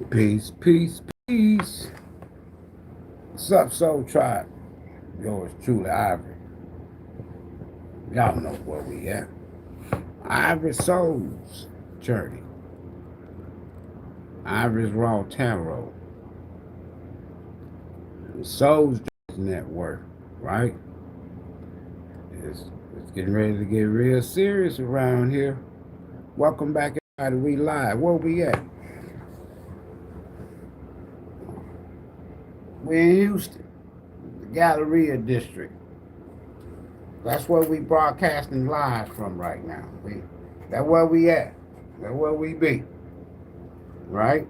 Peace, peace, peace. What's up, Soul Tribe? Yours truly, Ivory. Y'all know where we at. Ivory Soul's Journey. Ivory's Raw Tarot. Soul's Network, right? It's getting ready to get real serious around here. Welcome back, everybody. We live. Where we at? We're in Houston, the Galleria District. That's where we broadcasting live from right now. That's where we at. That's where we be. Right?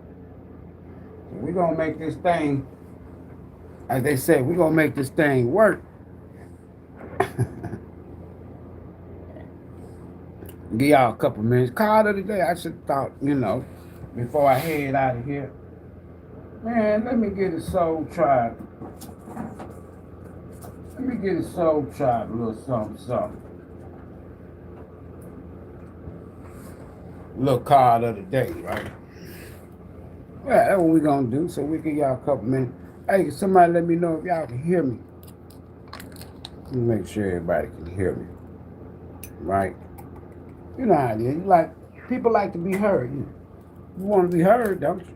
So we're gonna make this thing, as they say, we're gonna make this thing work. Give y'all a couple minutes. Call of the day. I should thought, before I head out of here. Man, let me get a Soul Tribe. Let me get a Soul Tribe a little something, something. Little card of the day, right? Yeah, that's what we're gonna do. So we give y'all a couple minutes. Hey, somebody let me know if y'all can hear me. Let me make sure everybody can hear me. Right? You know how it is. People like to be heard. You want to be heard, don't you?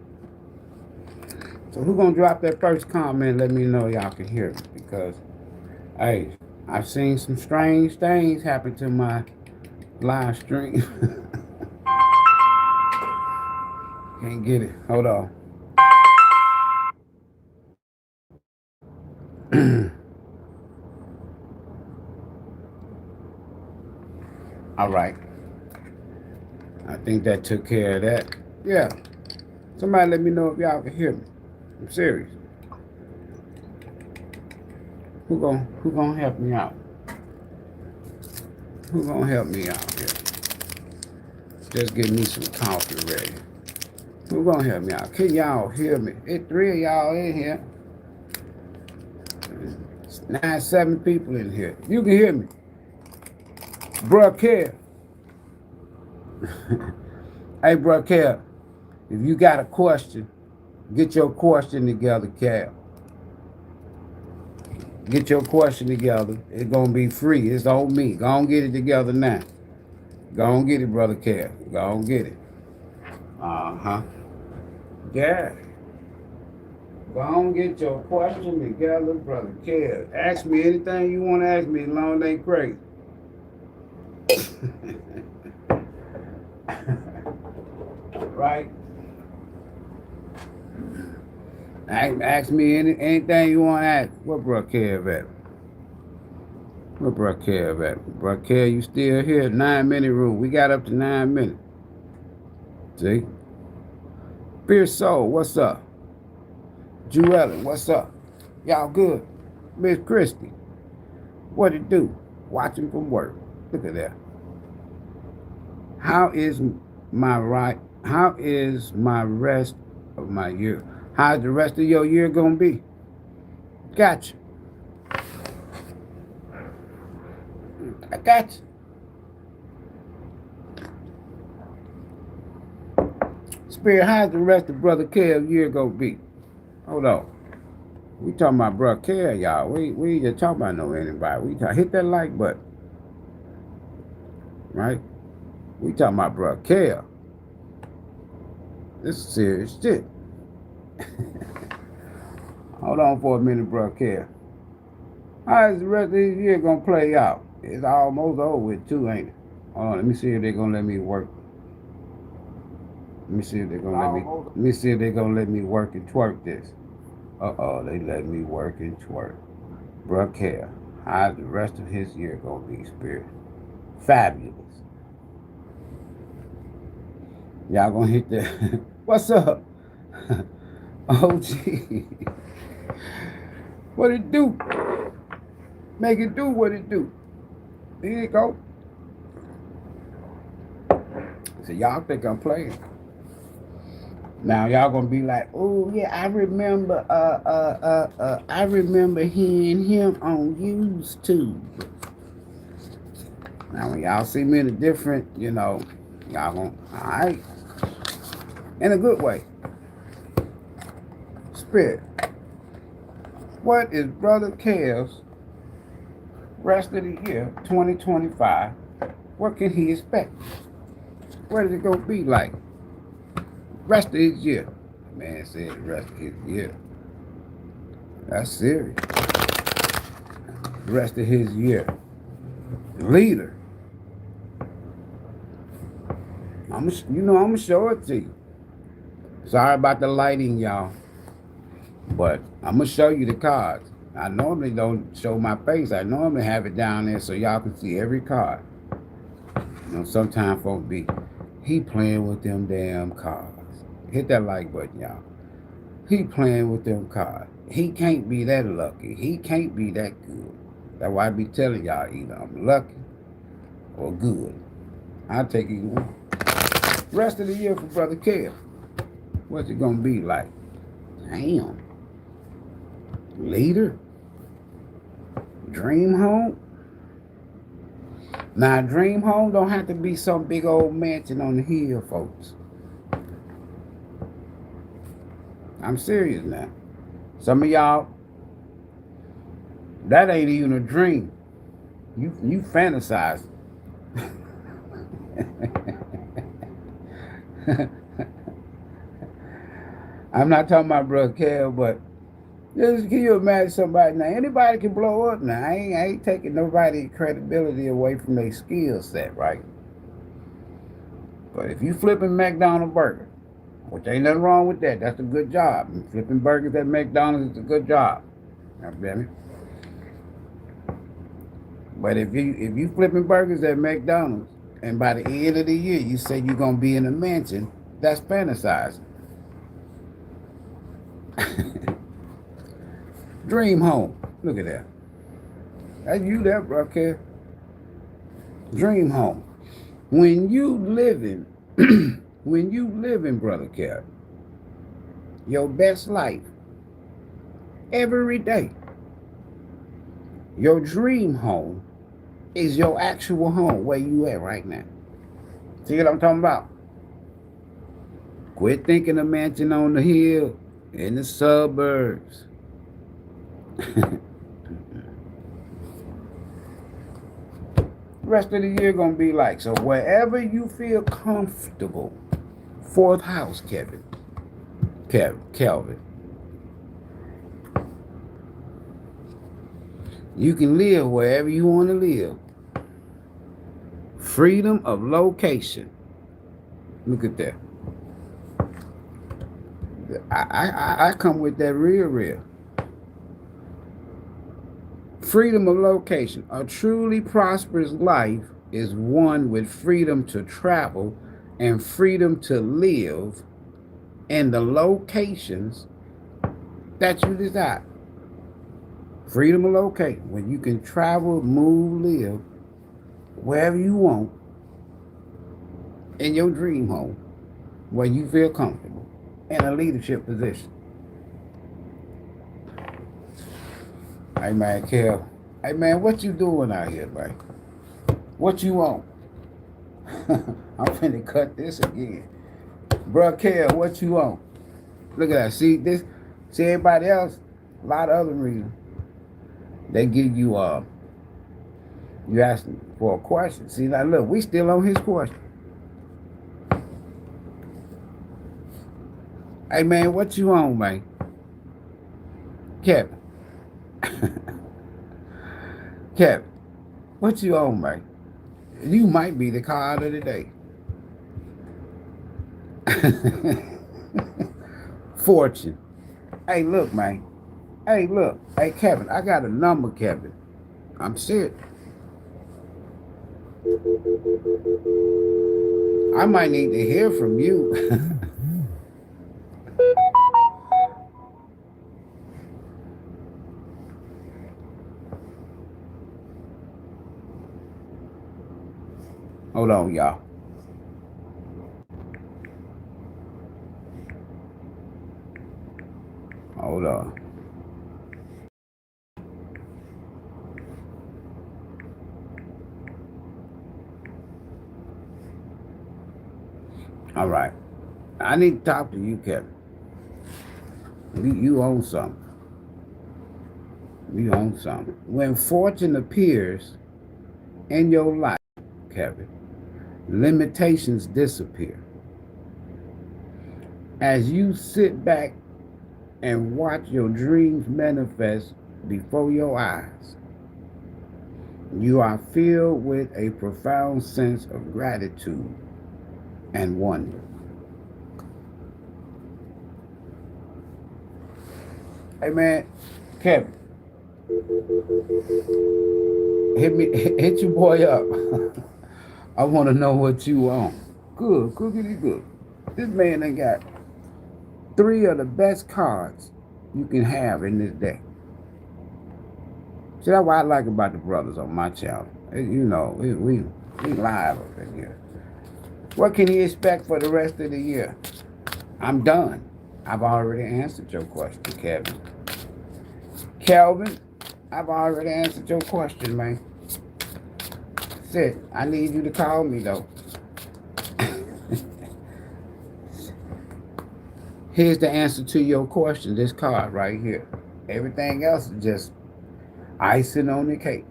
So who's gonna drop that first comment? Let me know y'all can hear me, because hey, I've seen some strange things happen to my live stream. Can't get it. Hold on. All right. I think that took care of that. Yeah. Somebody let me know if y'all can hear me. I'm serious. Who gonna help me out? Who gonna help me out here? Just get me some coffee ready. Who gonna help me out? Can y'all hear me? It's 3 of y'all in here. It's 7 people in here. You can hear me. Bruh Care. Hey, Bruh Care. If you got a question, get your question together, Cal. Get your question together. It's gonna be free. It's on me. Go on get it together now. Go on get it, Brother Cal. Go on get it. Uh-huh. Yeah. Go on get your question together, Brother Cal. Ask me anything you want to ask me as long as it ain't crazy. Right? Ask me anything you want to ask. What Brother Kev at? What Brother Kev at? Brother Kev, you still here? 9-minute rule. We got up to 9 minutes. See? Fierce Soul, what's up? Jewellen, what's up? Y'all good? Miss Christie, what it do? Watching from work. Look at that. How is my rest of my year? How's the rest of your year gonna be? Gotcha. I got you. Spirit, how's the rest of Brother Kev year gonna be? Hold on. We talking about Brother Kev, y'all. We ain't just talking about no anybody. Hit that like button. Right? We talking about Brother Kev. This is serious shit. Hold on for a minute, Brother Kev. How is the rest of this year gonna play out? It's almost over with too, ain't it? Hold on, let me see if they're gonna let me work. Let me see if they're gonna let me work and twerk this. Uh-oh, they let me work and twerk. Bruh Kev, how's the rest of his year gonna be, Spirit? Fabulous. Y'all gonna hit that. What's up? OG. What it do? Make it do what it do. There you go. So y'all think I'm playing. Now y'all gonna be like, oh yeah, I remember hearing him on YouTube. Now when y'all see me in a different, y'all gonna, alright. In a good way. Spirit, what is Brother Kev's rest of the year 2025? What can he expect? What is it going to be like? Rest of his year. The man said the rest of his year. That's serious. The rest of his year. Leader. I'm gonna show it to you. Sorry about the lighting, y'all. But I'm gonna show you the cards. I normally don't show my face. I normally have it down there so y'all can see every card. You know, sometimes folks he playing with them damn cards. Hit that like button, y'all. He playing with them cards. He can't be that lucky. He can't be that good. That's why I be telling y'all either I'm lucky or good. I'll take either one. Rest of the year for Brother Kev. What's it gonna be like? Damn. Leader? Dream home? Now, dream home don't have to be some big old mansion on the hill, folks. I'm serious now. Some of y'all, that ain't even a dream. You fantasize. I'm not talking about Brother Kev, but just can you imagine somebody now? Anybody can blow up now. I ain't taking nobody's credibility away from their skill set, right? But if you flipping McDonald's burger, which ain't nothing wrong with that, that's a good job. And flipping burgers at McDonald's is a good job. But if you flipping burgers at McDonald's, and by the end of the year you say you're gonna be in a mansion, that's fantasizing. Dream home. Look at that. That's you there, bro. Okay. Dream home. When you living, Brother Kev, your best life every day. Your dream home is your actual home where you at right now. See what I'm talking about? Quit thinking a mansion on the hill in the suburbs. Rest of the year gonna be like, so wherever you feel comfortable. Fourth house, Kelvin. You can live wherever you want to live. Freedom of location. Look at that. I come with that real. Freedom of location. A truly prosperous life is one with freedom to travel and freedom to live in the locations that you desire. Freedom of location. When you can travel, move, live wherever you want in your dream home where you feel comfortable in a leadership position. Hey man, Kel. Hey man, what you doing out here, man? What you want? I'm finna cut this again. Bruh, Kel, what you want? Look at that. See this? See everybody else? A lot of other reasons. They give you you asking for a question. See now look, we still on his question. Hey man, what you on, man? Kevin. Kevin, what you on, man? You might be the card of the day. Fortune. Hey, look, man. Hey, look. Hey, Kevin, I got a number, Kevin. I'm serious. I might need to hear from you. Hold on, y'all. Hold on. All right. I need to talk to you, Kevin. You own something. You own something. When fortune appears in your life, Kevin, limitations disappear. As you sit back and watch your dreams manifest before your eyes, you are filled with a profound sense of gratitude and wonder. Hey man, Kevin, hit your boy up. I want to know what you want. Good, googity good. This man ain't got three of the best cards you can have in this deck. See, that's what I like about the brothers on my channel. You know, we live up in here. What can you expect for the rest of the year? I'm done. I've already answered your question, Kevin. Kelvin, I've already answered your question, man. That's it. I need you to call me, though. Here's the answer to your question, this card right here. Everything else is just icing on the cake.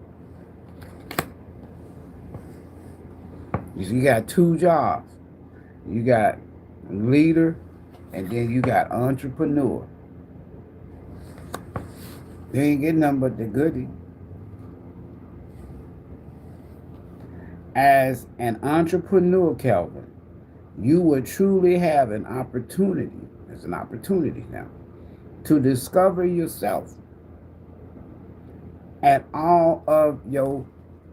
You got two jobs. You got leader, and then you got entrepreneur. You ain't getting nothing but the goodie. As an entrepreneur, Calvin, you will truly have an opportunity. It's an opportunity now to discover yourself at all of your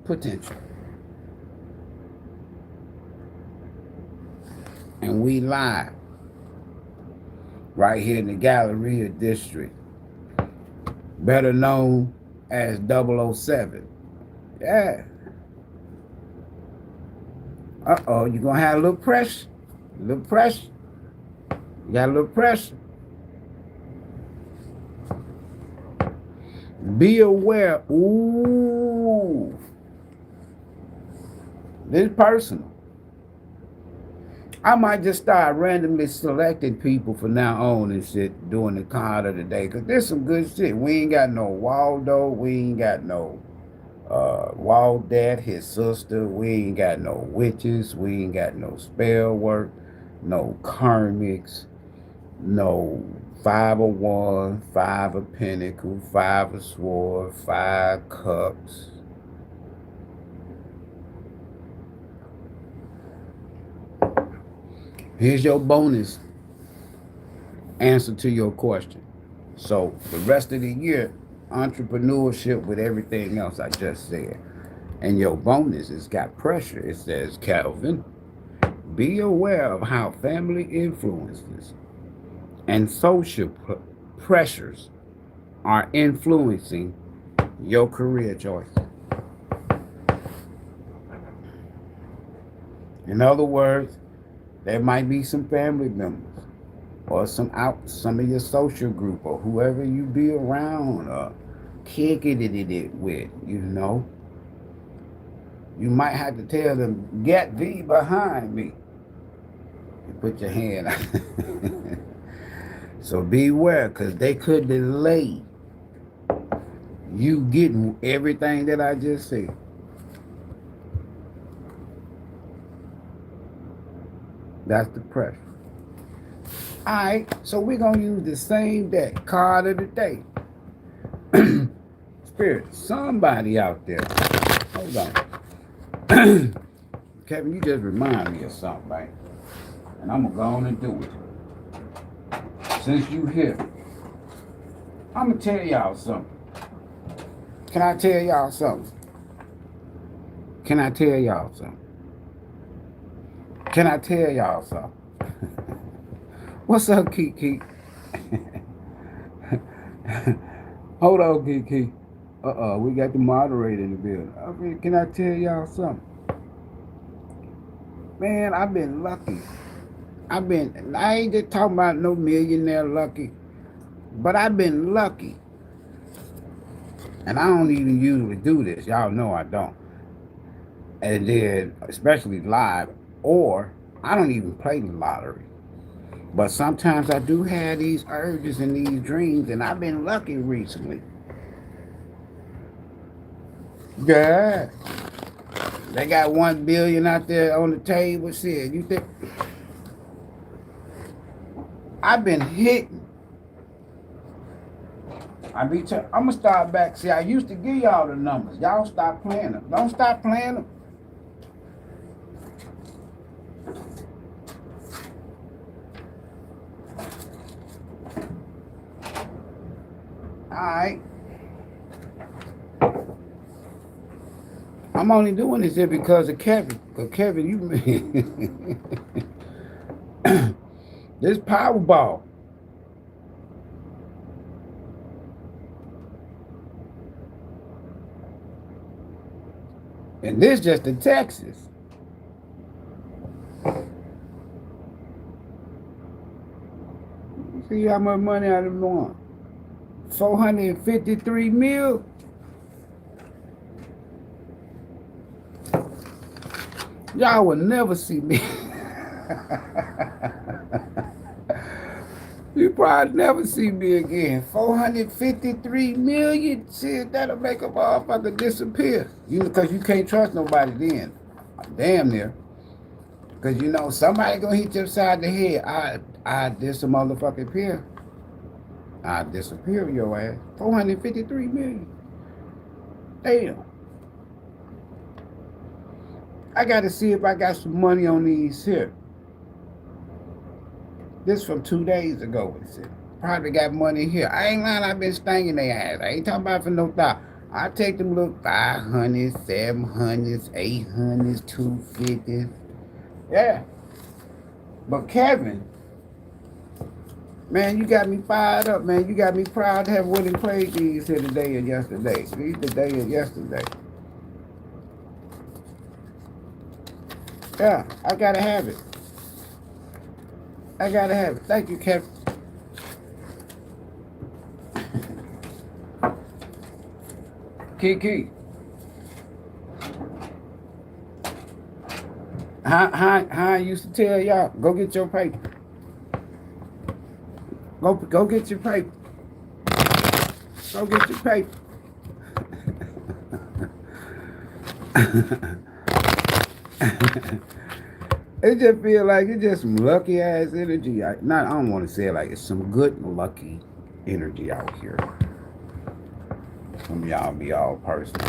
potential. And we live right here in the Galleria District, better known as 007. Yeah. Uh-oh, you're going to have a little pressure. A little pressure. You got a little pressure. Be aware. Ooh. This is personal. I might just start randomly selecting people from now on and shit doing the card of the day. Because there's some good shit. We ain't got no Waldo. We ain't got no Waldad, his sister. We ain't got no witches. We ain't got no spell work. No karmics. No 5 of Wands, 5 of Pentacles, 5 of Swords, 5 Cups. Here's your bonus answer to your question. So the rest of the year, entrepreneurship with everything else I just said. And your bonus has got pressure. It says, Calvin, be aware of how family influences and social pressures are influencing your career choice. In other words, there might be some family members or some of your social group or whoever you be around or kicking it with, you know. You might have to tell them, get thee behind me. You put your hand out. So beware, because they could delay you getting everything that I just said. That's the pressure. All right, so we're going to use the same deck, card of the day. Spirit, somebody out there. Hold on. Kevin, you just remind me of something, right? And I'm going to go on and do it. Since you here, I'm going to tell y'all something. Can I tell y'all something? Can I tell y'all something? Can I tell y'all something? What's up, Kiki? Hold on, Kiki. We got the moderator in the building. I mean, can I tell y'all something? Man, I've been lucky. I ain't just talking about no millionaire lucky, but I've been lucky. And I don't even usually do this. Y'all know I don't. And then, especially live, or I don't even play the lottery. But sometimes I do have these urges and these dreams, and I've been lucky recently. Yeah. They got 1 billion out there on the table. Shit, you think I've been hitting? I'm gonna start back. See, I used to give y'all the numbers. Y'all stop playing them. Don't stop playing them. All right. I'm only doing this here because of Kevin. Because Kevin, you this Powerball. And this just in Texas. See how much money I done won? 453 mil. Y'all will never see me. You probably never see me again. 453 million. Shit, that'll make a motherfucker disappear. Because you can't trust nobody then. Damn near. Because you know somebody gonna hit you upside the head. I dis a motherfucking peer. I disappear your ass. 453 million. Damn. I gotta see if I got some money on these here. This from 2 days ago. Probably got money here. I ain't lying, I've been stinging their ass. I ain't talking about for no thought. I take them little 500s, 700s, 800s, 250s. Yeah. But Kevin, man, you got me fired up, man. You got me proud to have went and played these here today and yesterday. These today and yesterday. Yeah, I gotta have it. I gotta have it. Thank you, Kevin. Kiki. How I used to tell y'all, go get your paper. Go get your paper. Go get your paper. It just feel like it's just some lucky ass energy. I don't want to say it like it's some good lucky energy out here. Some of y'all be all personal.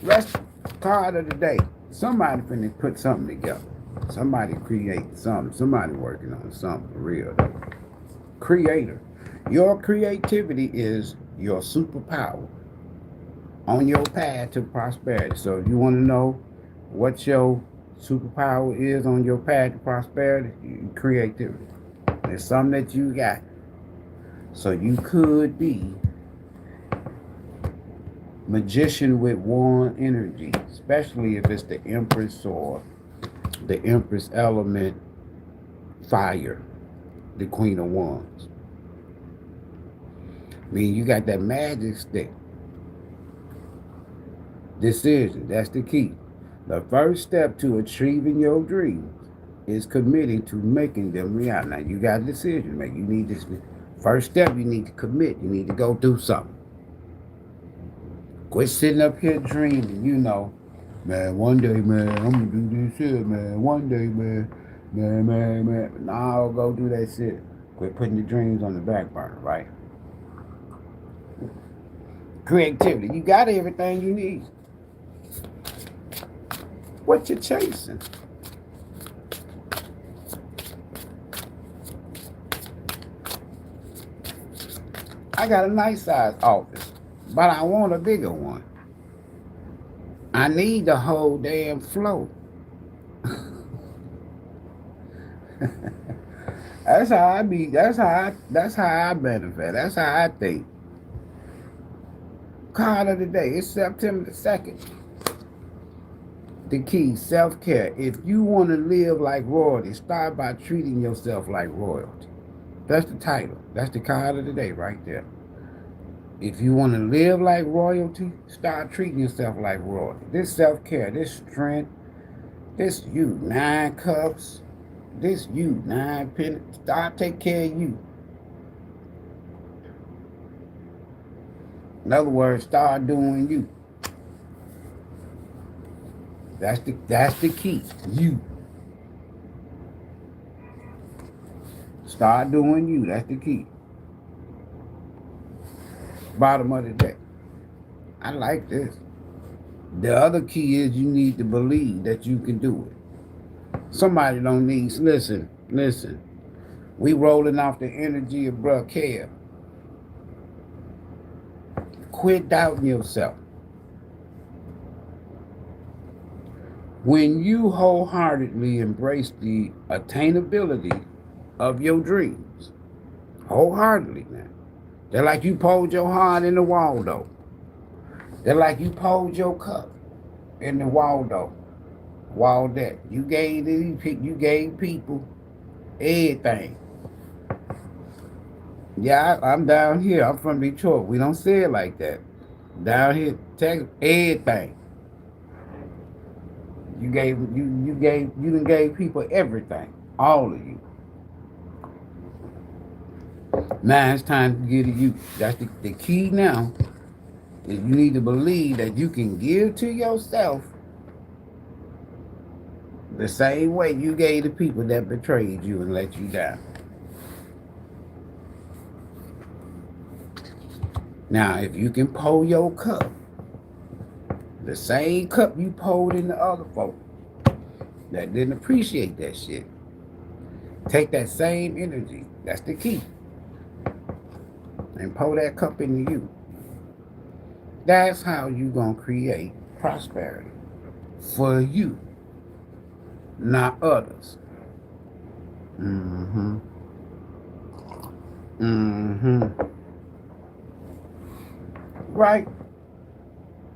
Rest card of the day. Somebody finna put something together. Somebody create something. Somebody working on something for real though. Creator. Your creativity is your superpower on your path to prosperity. So if you want to know what your superpower is on your path to prosperity, creativity. It's something that you got. So you could be magician with wand energy, especially if it's the Empress or the Empress element fire, the Queen of Wands. I mean, you got that magic stick. Decision, that's the key. The first step to achieving your dreams is committing to making them reality. Now, you got a decision to make. You need this. First step, you need to commit. You need to go do something. Quit sitting up here dreaming, you know. Man, one day, man, I'm going to do this shit, man. One day, man. Nah, go do that shit. Quit putting your dreams on the back burner, right? Creativity. You got everything you need. What you chasing? I got a nice size office, but I want a bigger one. I need the whole damn flow. That's how I be. That's how I benefit. That's how I think. Card of the day. It's September the 2nd. The key, self-care. If you want to live like royalty, start by treating yourself like royalty. That's the title. That's the card of the day right there. If you want to live like royalty, start treating yourself like royalty. This self-care, this strength, this 9 cups, This you, 9 penny. Start take care of you. In other words, start doing you. That's the key. You. Start doing you. That's the key. Bottom of the deck. I like this. The other key is you need to believe that you can do it. Somebody don't need, listen. We rolling off the energy of bruh care. Quit doubting yourself. When you wholeheartedly embrace the attainability of your dreams, wholeheartedly now, they're like you poured your heart in the Waldo. They're like you poured your cup in the Waldo. Waldet. You gave people everything. Yeah, I'm down here. I'm from Detroit. We don't say it like that. Down here, Texas, everything. You done gave people everything. All of you. Now it's time to give to you. That's the key now. Is you need to believe that you can give to yourself the same way you gave the people that betrayed you and let you down. Now, if you can pour your cup, the same cup you poured in the other folk that didn't appreciate that shit, take that same energy, that's the key, and pour that cup into you. That's how you gonna create prosperity for you, not others. Right?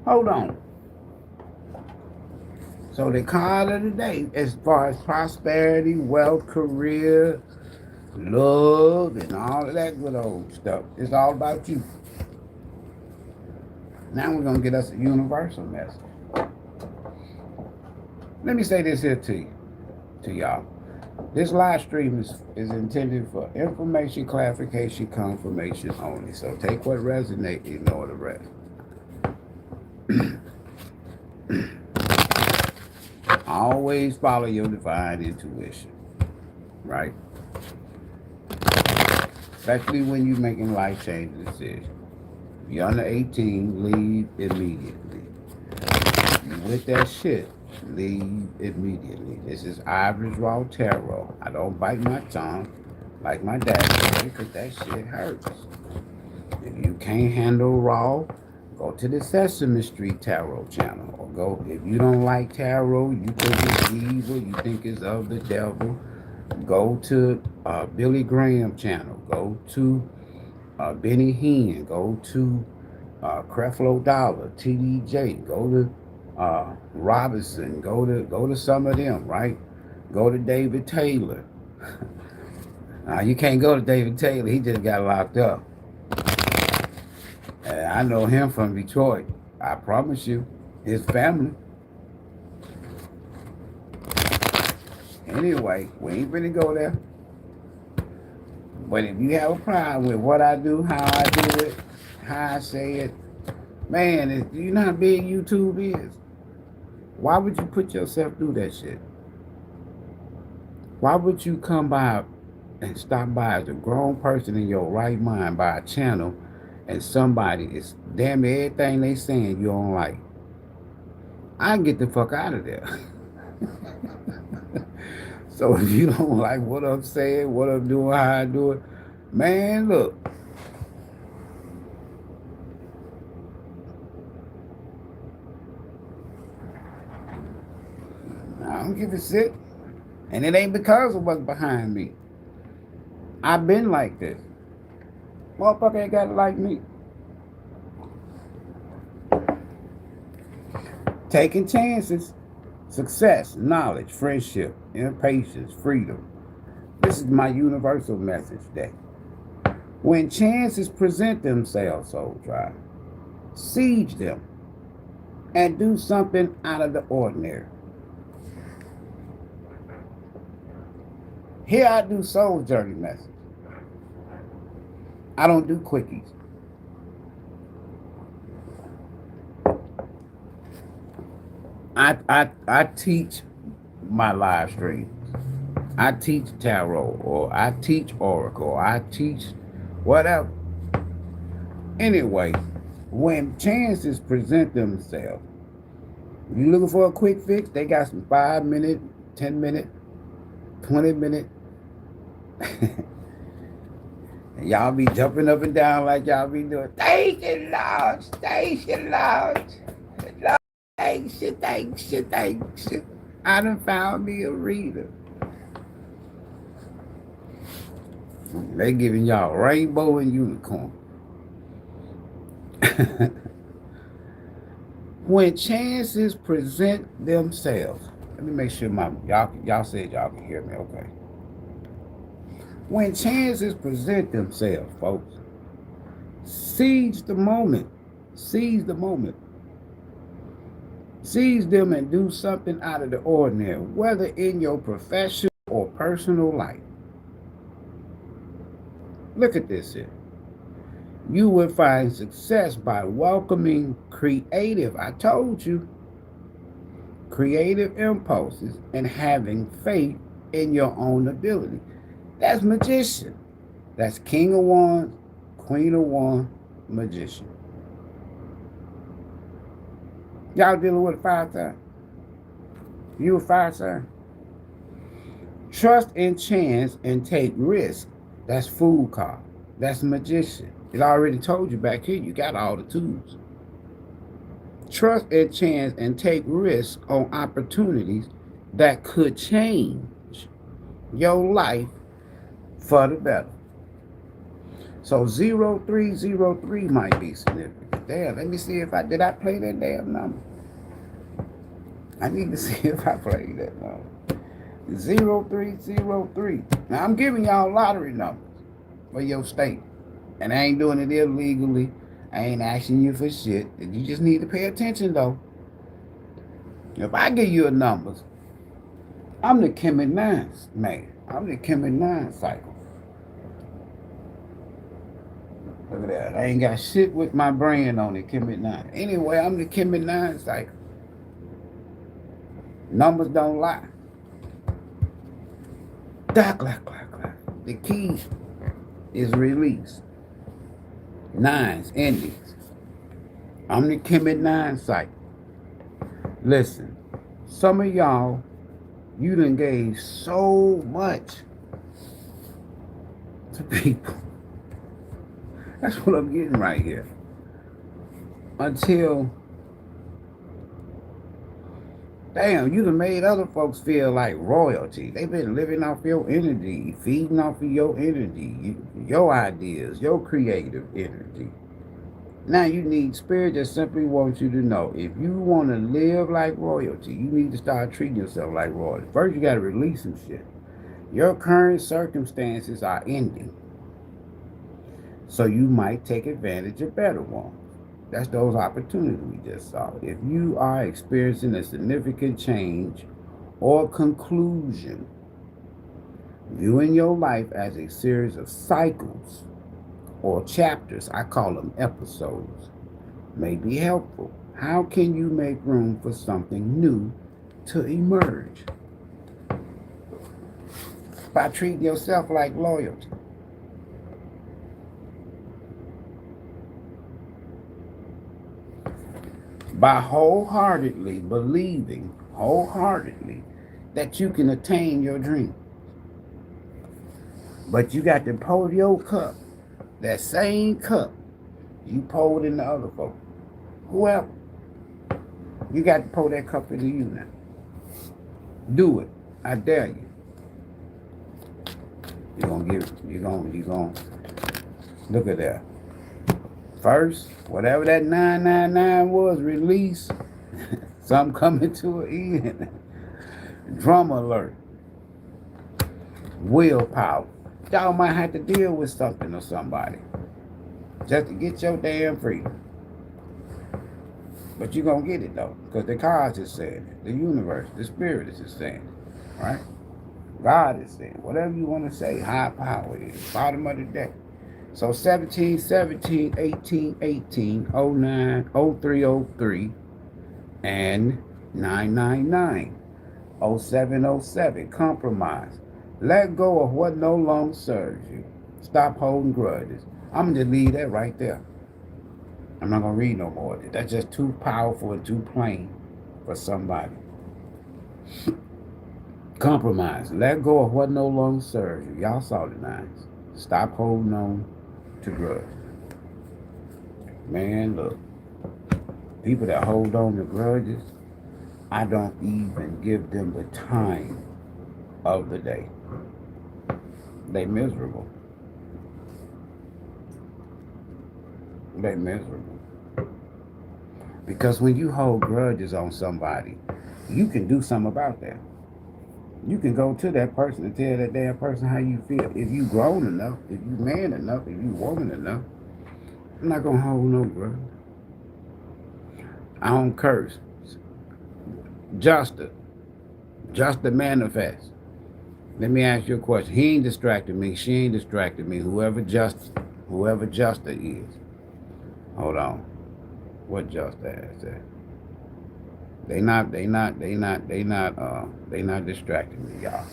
Hold on. So the card of the day, as far as prosperity, wealth, career, love, and all of that good old stuff, it's all about you. Now we're going to get us a universal message. Let me say this here to y'all. This live stream is intended for information, clarification, confirmation only. So take what resonates, ignore the rest. Always follow your divine intuition, right? Especially when you're making life-changing decisions. If you're under 18, leave immediately. If you with that shit, leave immediately. This is Ivory's Raw Tarot. I don't bite my tongue like my dad did because that shit hurts. If you can't handle raw, go to the Sesame Street Tarot channel. Or go, if you don't like tarot, you think it's evil, you think it's of the devil, go to Billy Graham channel. Go to Benny Hinn. Go to Creflo Dollar, TDJ. Go to Robinson. Go to some of them, right? Go to David Taylor. You can't go to David Taylor. He just got locked up. I know him from Detroit. I promise you, his family. Anyway, we ain't really go there. But if you have a problem with what I do, how I do it, how I say it, man, you know how big YouTube is. Why would you put yourself through that shit? Why would you come by and stop by as a grown person in your right mind by a channel and somebody is damn everything they saying you don't like? I can get the fuck out of there. So if you don't like what I'm saying, what I'm doing, how I do it, man, look. I don't give a shit. And it ain't because of what's behind me. I've been like this. Motherfucker ain't got to like me. Taking chances, success, knowledge, friendship, impatience, freedom. This is my universal message today. When chances present themselves, Soul Tribe, siege them and do something out of the ordinary. Here I do soul journey message. I don't do quickies. I teach my live streams. I teach tarot, or I teach oracle, or I teach whatever. Anyway, when chances present themselves, you looking for a quick fix, they got some 5-minute, 10-minute, 20-minute. And y'all be jumping up and down like y'all be doing. Thank you, Lord. Thank you, Lord. Lord, thanks you, thanks you, thanks you. I done found me a reader. They giving y'all rainbow and unicorn. When chances present themselves, let me make sure y'all said y'all can hear me, okay. When chances present themselves, folks, seize the moment. Seize the moment. Seize them and do something out of the ordinary, whether in your professional or personal life. Look at this here. You will find success by welcoming creative, I told you, creative impulses and having faith in your own ability. That's magician. That's King of Wands, Queen of Wands, magician. Y'all dealing with a fire sign? You a fire sign? Trust in chance and take risk. That's fool card. That's magician. It already told you back here, you got all the tools. Trust in chance and take risks on opportunities that could change your life for the better. So 0303 might be significant. Damn, let me see if did I play that damn number? I need to see if I played that number. 0303. Now I'm giving y'all lottery numbers for your state. And I ain't doing it illegally. I ain't asking you for shit. You just need to pay attention though. If I give you a numbers, I'm the Kemet 9 man. I'm the Kemet 9 cycle. Look at that. I ain't got shit with my brand on it, Kemet 9. Anyway, I'm the Kemet 9 cycle. Numbers don't lie. The key is release. 9s, endings. I'm the Kemet 9 cycle. Listen, some of y'all, you done gave so much to people. That's what I'm getting right here. Until, damn, you done made other folks feel like royalty. They've been living off your energy, feeding off of your energy, your ideas, your creative energy. Now you need spirit that simply wants you to know, if you want to live like royalty, you need to start treating yourself like royalty. First, you got to release some shit. Your current circumstances are ending. So you might take advantage of better ones. That's those opportunities we just saw. If you are experiencing a significant change or conclusion, viewing your life as a series of cycles or chapters, I call them episodes, may be helpful. How can you make room for something new to emerge? By treating yourself like loyalty. By wholeheartedly believing, that you can attain your dream. But you got to pour your cup, that same cup you poured in the other folks. Whoever. You got to pour that cup into you now. Do it. I dare you. You're gonna look at that. First, whatever that 999 was, release. Something coming to an end. Drama alert. Willpower. Y'all might have to deal with something or somebody just to get your damn freedom. But you're going to get it though, because the cards is saying it. The universe, the spirit is just saying it. Right? God is saying, whatever you want to say, high power is, bottom of the deck. So 17, 17, 18, 18, 09, 03, 03, and 999, 07, 07, compromise. Let go of what no longer serves you. Stop holding grudges. I'm going to leave that right there. I'm not going to read no more of it. That's just too powerful and too plain for somebody. Compromise. Let go of what no longer serves you. Y'all saw the nines. Stop holding on to grudges. Man, look. People that hold on to grudges, I don't even give them the time of the day. They miserable. They miserable. Because when you hold grudges on somebody, you can do something about that. You can go to that person and tell that damn person how you feel. If you grown enough, if you man enough, if you woman enough, I'm not going to hold no grudge. I don't curse. Just to manifest. Let me ask you a question. He ain't distracted me. She ain't distracted me. Whoever Justa is. Hold on. What Justa is that? They not distracting me, y'all.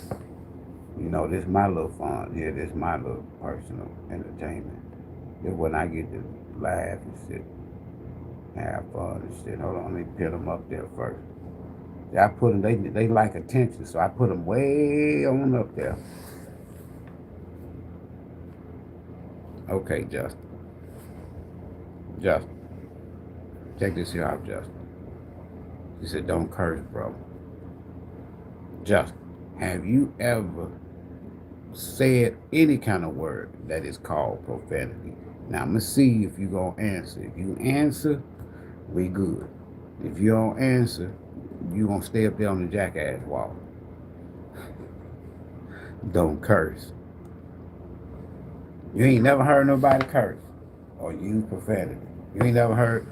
You know, this is my little fun here. This is my little personal entertainment. This is when I get to laugh and shit, have fun and shit. Hold on, let me put them up there first. I put them. They like attention, so I put them way on up there. Okay, Justin. Check this here out, Justin. He said, "Don't curse, bro." Justin, have you ever said any kind of word that is called profanity? Now, I'm going to see if you're going to answer. If you answer, we good. If you don't answer, you're going to stay up there on the jackass wall. Don't curse. You ain't never heard nobody curse or use profanity. You ain't never heard.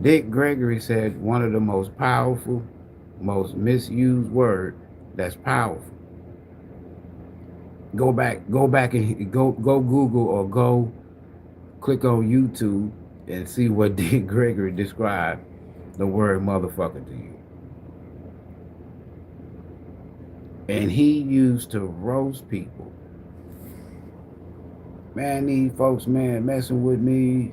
Dick Gregory said one of the most powerful, most misused word that's powerful. Go back and go Google or go click on YouTube and see what Dick Gregory described the word motherfucker to you. And he used to roast people. Man, these folks, man, messing with me.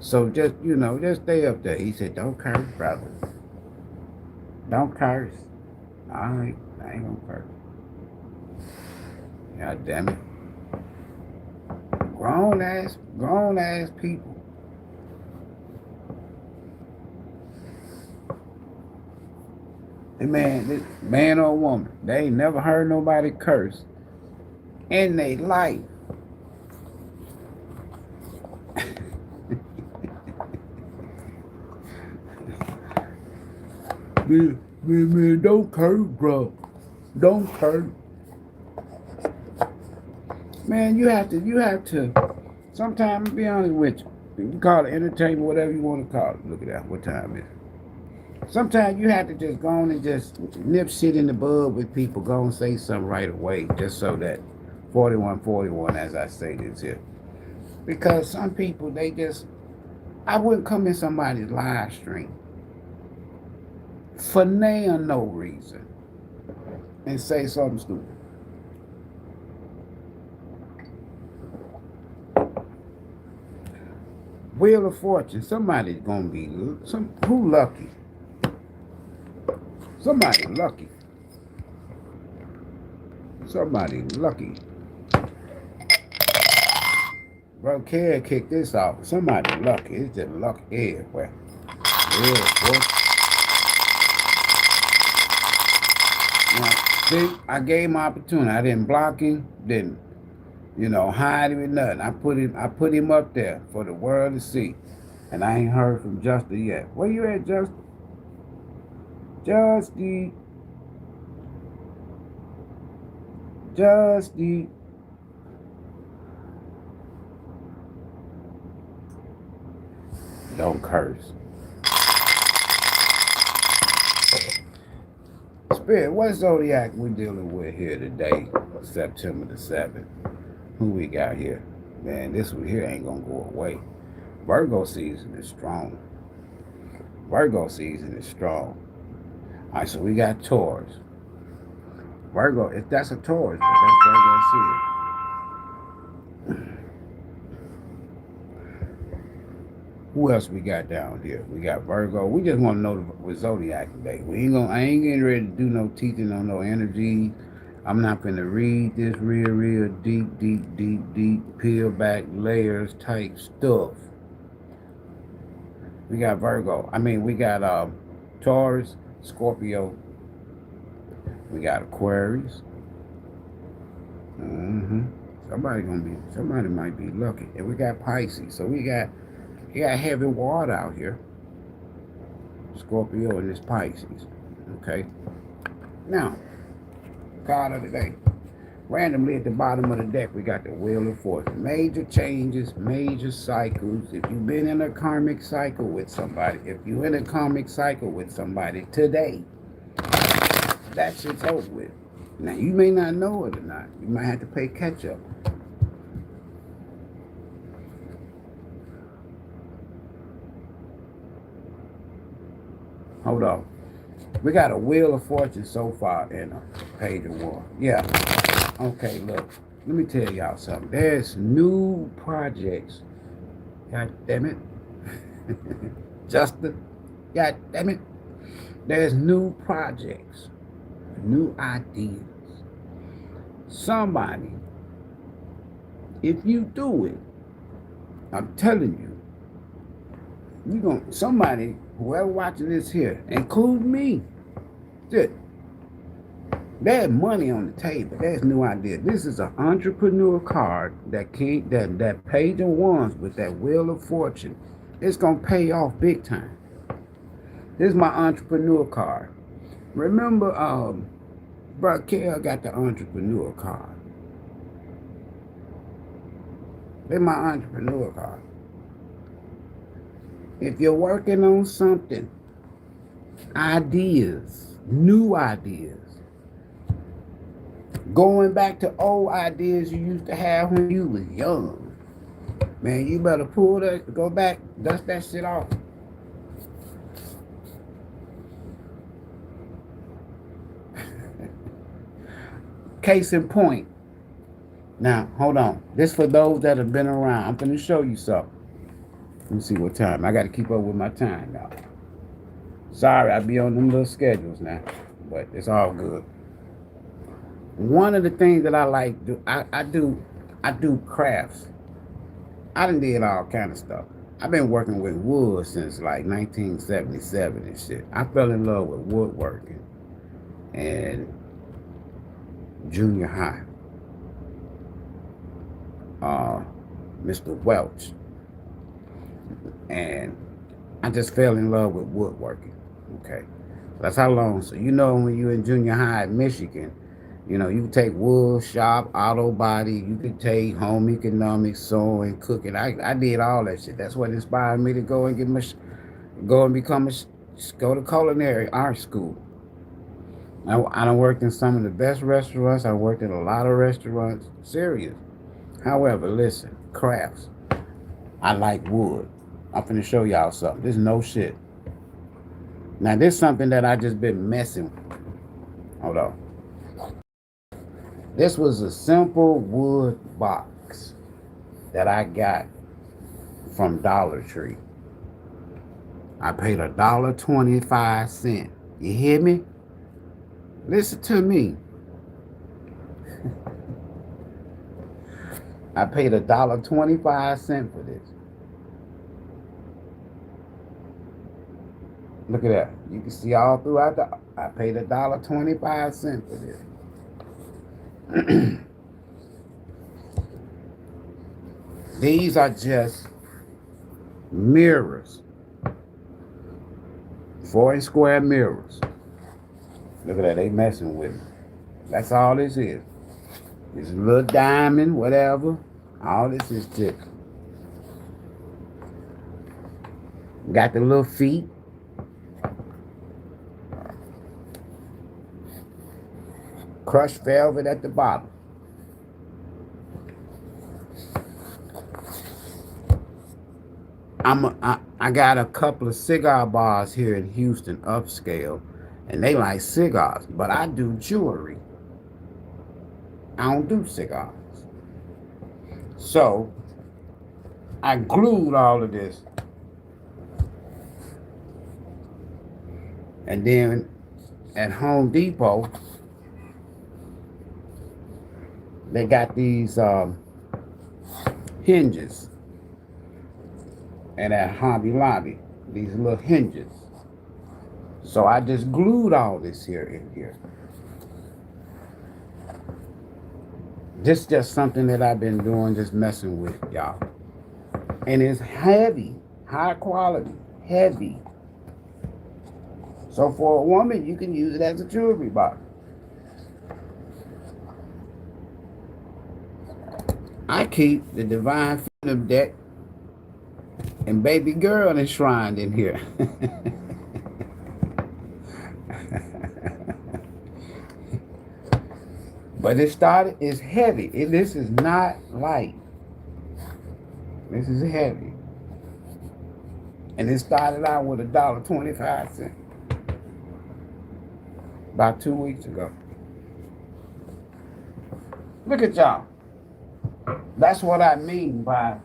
So just, just stay up there. He said, don't curse, brother. Don't curse. All right, I ain't gonna curse. God damn it. Grown ass people. This man or woman, they ain't never heard nobody curse in their life. Man, don't curse, bro. Don't curse. Man, you have to, sometimes, be honest with you. You call it entertainment, whatever you want to call it. Look at that, what time is it? Sometimes you have to just go on and just nip shit in the bud with people. Go and say something right away, just so that 4141, as I say this here. Because some people, I wouldn't come in somebody's live stream for no reason and say something stupid. Wheel of Fortune, somebody's gonna be who lucky? Somebody lucky. Somebody lucky. Bro, Care kicked this off. Somebody lucky. It's just luck everywhere. Wheel of Fortune. Now, see, I gave him opportunity. I didn't block him, didn't hide him or nothing. I put him up there for the world to see. And I ain't heard from Justin yet. Where you at, Justin? Justy. Don't curse. Spirit, what zodiac we dealing with here today, September the 7th? Who we got here? Man, this one here ain't gonna go away. Virgo season is strong. Virgo season is strong. All right, so we got Taurus. Virgo, if that's a Taurus, that's Virgo season. Who else we got down here? We got Virgo. We just want to know the zodiac today. I ain't getting ready to do no teaching on no energy. I'm not going to read this real deep, peel back layers type stuff. We got Virgo. We got Taurus, Scorpio. We got Aquarius. Somebody might be lucky. And we got Pisces. So we got heavy water out here. Scorpio and this Pisces. Okay. Now, card of the day. Randomly at the bottom of the deck, we got the Wheel of Fortune. Major changes, major cycles. If you've been in a karmic cycle with somebody, today, that shit's over with. Now, you may not know it or not. You might have to play catch up. Hold on. We got a Wheel of Fortune so far in a page of war. Yeah. Okay, look. Let me tell y'all something. There's new projects. God damn it. Justin. God damn it. There's new projects. New ideas. Somebody, if you do it, I'm telling you, somebody, whoever watching this here, include me, there's money on the table. There's new ideas. This is an entrepreneur card that page of wands with that Wheel of Fortune. It's gonna pay off big time. This is my entrepreneur card. Remember, Bro Kel got the entrepreneur card. It's my entrepreneur card. If you're working on something, ideas, new ideas, going back to old ideas you used to have when you was young, man, you better go back, dust that shit off. Case in point. Now, hold on. This for those that have been around. I'm going to show you something. Let me see what time. I got to keep up with my time now. Sorry, I be on them little schedules now, but it's all good. One of the things that I like to do, I do crafts. I done did all kind of stuff. I've been working with wood since like 1977 and shit. I fell in love with woodworking and junior high. Mr. Welch. And I just fell in love with woodworking. Okay. That's how long. So when you're in junior high in Michigan, you take wood shop, auto body, you could take home economics, sewing, cooking. I did all that shit. That's what inspired me to go and go to culinary art school. I done worked in some of the best restaurants. I worked in a lot of restaurants. Serious. However, listen, crafts. I like wood. I'm finna show y'all something. This is no shit. Now, this is something that I just been messing with. Hold on. This was a simple wood box that I got from Dollar Tree. I paid $1.25. You hear me? Listen to me. I paid $1.25 for this. Look at that. You can see all throughout I paid $1.25 for this. These are just mirrors. 4-inch square mirrors. Look at that, they messing with me. That's all this is. It's a little diamond, whatever. All this is just. Got the little feet. Crushed velvet at the bottom. I got a couple of cigar bars here in Houston, upscale, and they like cigars, but I do jewelry. I don't do cigars. So I glued all of this. And then at Home Depot, they got these hinges. And at Hobby Lobby, these little hinges. So I just glued all this here in here. This is just something that I've been doing, just messing with, y'all. And it's heavy, high quality, heavy. So for a woman, you can use it as a jewelry box. I keep the Divine Freedom deck and baby girl enshrined in here. But it's heavy. This is not light. This is heavy. And it started out with $1.25 about 2 weeks ago. Look at y'all. That's what I mean by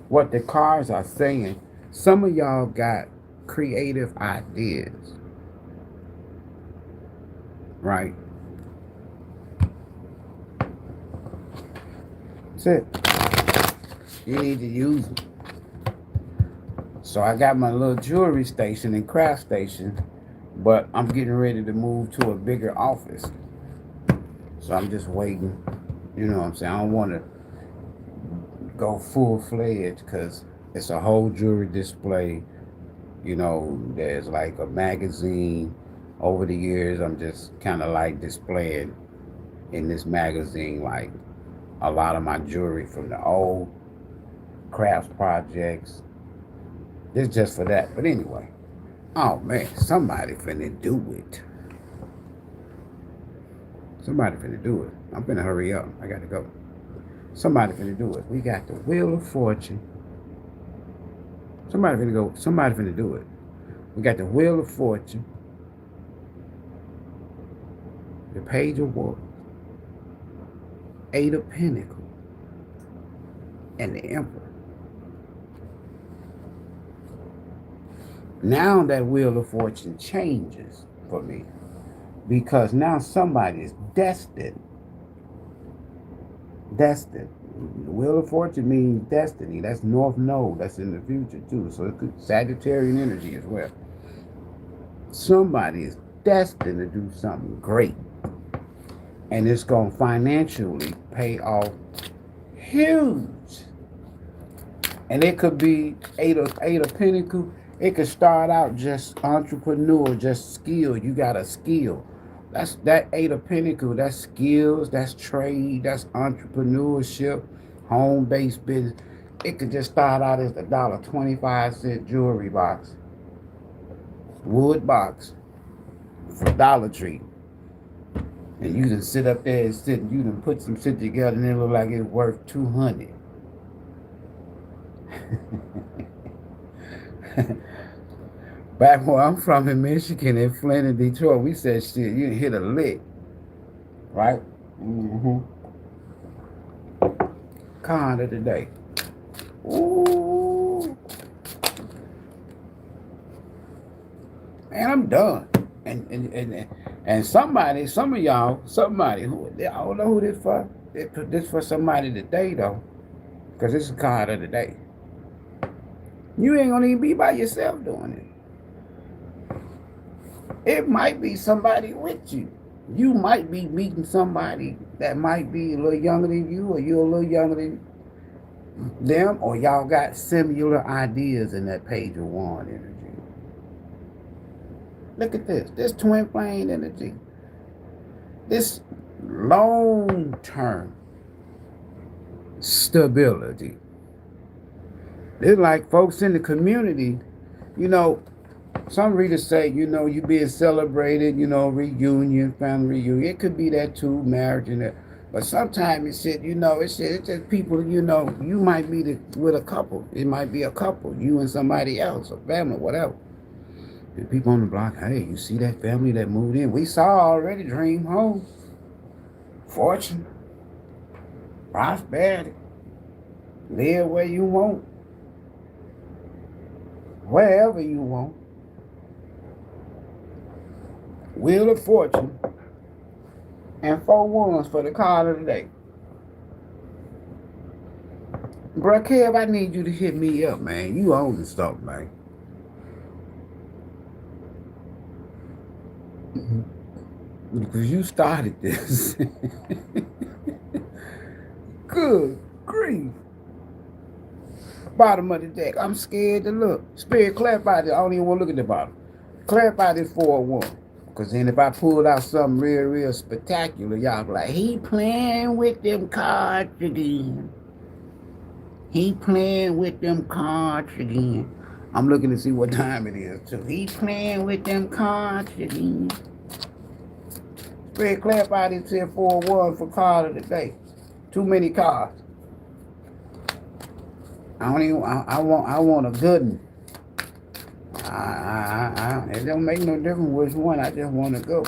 what the cards are saying. Some of y'all got creative ideas, right? That's it. You need to use them. So I got my little jewelry station and craft station, but I'm getting ready to move to a bigger office. So I'm just waiting. You know what I'm saying? I don't want to go full-fledged because it's a whole jewelry display. You know, there's like a magazine. Over the years, I'm just kind of like displaying in this magazine like a lot of my jewelry from the old crafts projects. It's just for that. But anyway, oh man, somebody finna do it. Somebody finna do it. I'm finna hurry up. I gotta go. Somebody finna do it. We got the Wheel of Fortune. Somebody finna go. Somebody finna do it. We got the Wheel of Fortune. The Page of Wands. 8 of Pentacles. And the Emperor. Now that Wheel of Fortune changes for me. Because now somebody is destined. Destined. The Wheel of Fortune means destiny. That's North Node. That's in the future too. So it could Sagittarian energy as well. Somebody is destined to do something great. And it's going to financially pay off huge. And it could be 8 of Pentacles. It could start out just entrepreneur, just skill. You got a skill. That's that 8 of Pentacles. That's skills. That's trade. That's entrepreneurship. Home-based business. It could just start out as a $1.25 jewelry box. Wood box. For Dollar Tree. And you can sit up there and sit. You can put some shit together and it look like it's worth $200. Back where I'm from in Michigan, in Flint and Detroit, we said shit, you hit a lick. Right? Mm-hmm. Card of the day. Ooh. And I'm done. And somebody, some of y'all, somebody who I don't know who this for. They put this for somebody today though. Because this is card of the day. You ain't gonna even be by yourself doing it. It might be somebody with you. You might be meeting somebody that might be a little younger than you, or you're a little younger than them, or y'all got similar ideas in that Page of Wands energy. Look at this. This twin flame energy. This long-term stability. It's like folks in the community, you know, Some readers say, you know, you being celebrated, you know, reunion, family reunion. It could be that too, marriage and that. But sometimes it said, you know, it's just people, you know, you might be with a couple. It might be a couple, you and somebody else, a family, whatever. And people on the block, hey, you see that family that moved in? We saw already, dream home, fortune, prosperity, live where you want, wherever you want. Wheel of Fortune, and 4 ones for the card of the day. Bruh, Kev, I need you to hit me up, man. You own the stuff, man. Because you started this. Good grief. Bottom of the deck. I'm scared to look. Spirit, clarify this. I don't even want to look at the bottom. Clarify this 4-1. Because then if I pulled out something real spectacular, y'all be like, he playing with them cards again. He playing with them cards again. I'm looking to see what time it is, too. He playing with them cards again. Spirit, clarify this here 4-1 for card of the day. Too many cards. I want a good one. It don't make no difference which one. I just want to go.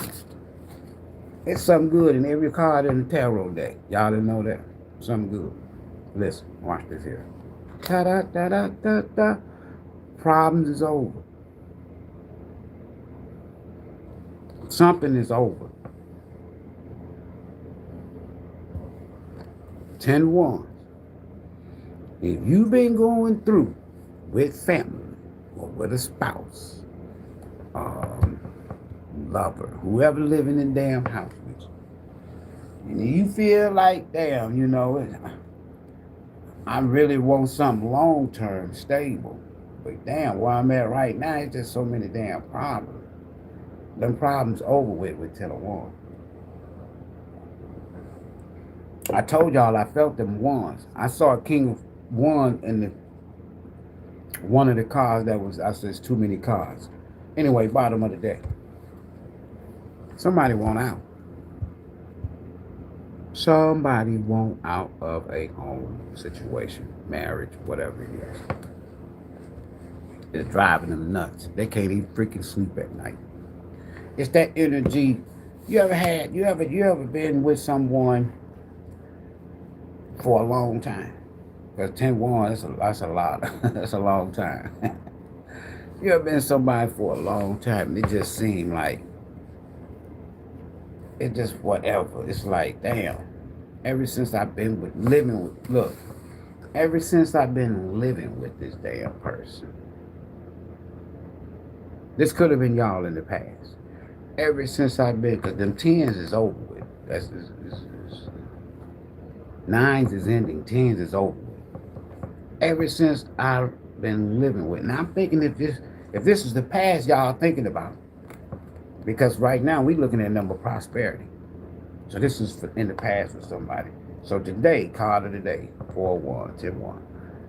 It's something good in every card in the tarot deck. Y'all didn't know that? Something good. Listen, watch this here. Ta-da-da-da-da-da. Problems is over. Something is over. 10 wands. If you've been going through with family or with a spouse, lover, whoever living in the damn house with you, and you feel like, damn, you know, I really want something long-term, stable, but damn, where I'm at right now, it's just so many damn problems. Them problems over with 10 of Wands. I told y'all I felt them wands. I saw a King of Wands in the one of the cards that was, I said, too many cards. Anyway, bottom of the deck. Somebody want out. Somebody want out of a home situation, marriage, whatever it is. It's driving them nuts. They can't even freaking sleep at night. It's that energy. You ever been with someone for a long time? Because 10-1, that's a lot. That's a long time. You ever been with somebody for a long time? It just seemed like it just whatever. It's like, damn. Ever since I've been ever since I've been living with this damn person. This could have been y'all in the past. Ever since I've been, because them 10s is over with. That's 9s is ending, 10s is over with. Ever since I've been living with. Now I'm thinking if this is the past y'all thinking about. Because right now we looking at number prosperity. So this is in the past for somebody. So today, card of the day, 4-1, 10-1.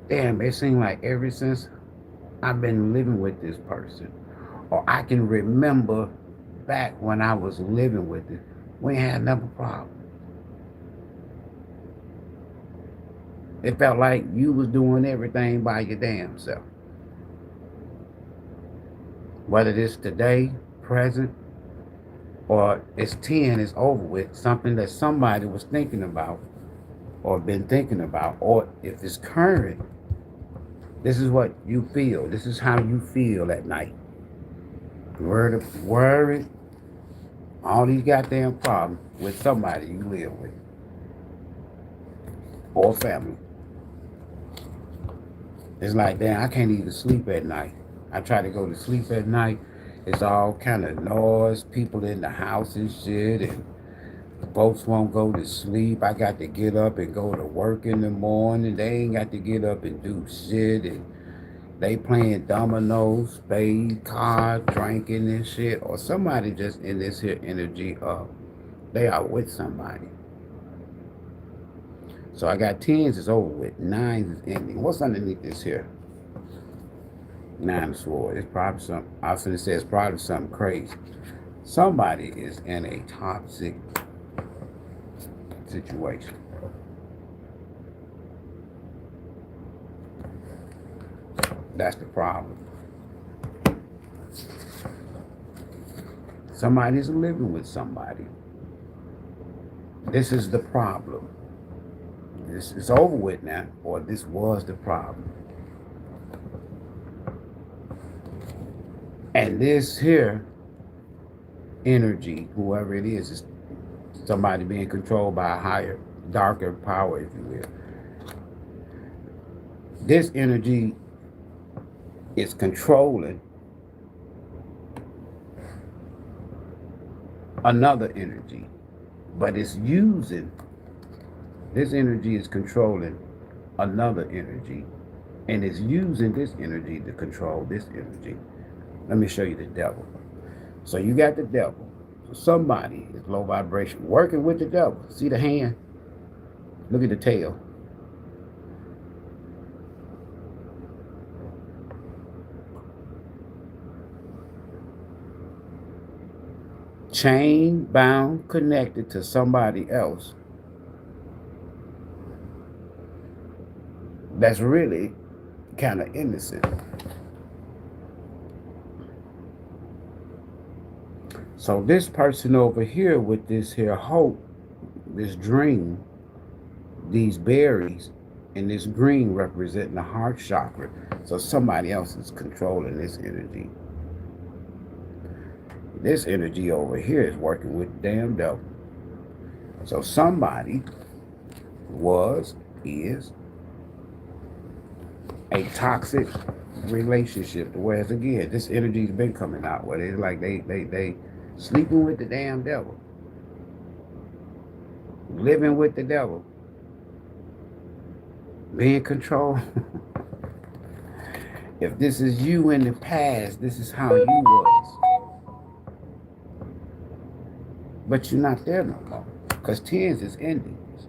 Damn, it seems like ever since I've been living with this person, or I can remember back when I was living with it, we ain't had never problem. It felt like you was doing everything by your damn self. Whether it's today, present, or it's 10, it's over with, something that somebody was thinking about or been thinking about, or if it's current, this is what you feel. This is how you feel at night. Worried, all these goddamn problems with somebody you live with or family. It's like, damn, I can't even sleep at night. I try to go to sleep at night. It's all kind of noise, people in the house and shit, and folks won't go to sleep. I got to get up and go to work in the morning. They ain't got to get up and do shit, and they playing dominoes, spade, cards, drinking and shit, or somebody just in this here energy of they are with somebody. So I got 10s is over with, 9s is ending. What's underneath this here? Nine of Swords. It's probably something. I was going to say it's probably something crazy. Somebody is in a toxic situation. That's the problem. Somebody's living with somebody. This is the problem. This is over with now, or this was the problem. And this here energy, whoever it is somebody being controlled by a higher, darker power, if you will. This energy is controlling another energy, but it's using, this energy is controlling another energy, and it's using this energy to control this energy. Let me show you the devil. So you got the devil. So somebody is low vibration working with the devil. See the hand? Look at the tail. Chain bound, connected to somebody else that's really kind of innocent. So this person over here with this here hope, this dream, these berries, and this green representing the heart chakra. So somebody else is controlling this energy. This energy over here is working with the damn devil. So somebody is a toxic relationship. Whereas again, this energy's been coming out. Where it's like they sleeping with the damn devil. Living with the devil. Being controlled. If this is you in the past, this is how you was. But you're not there no more. Because tens is endings.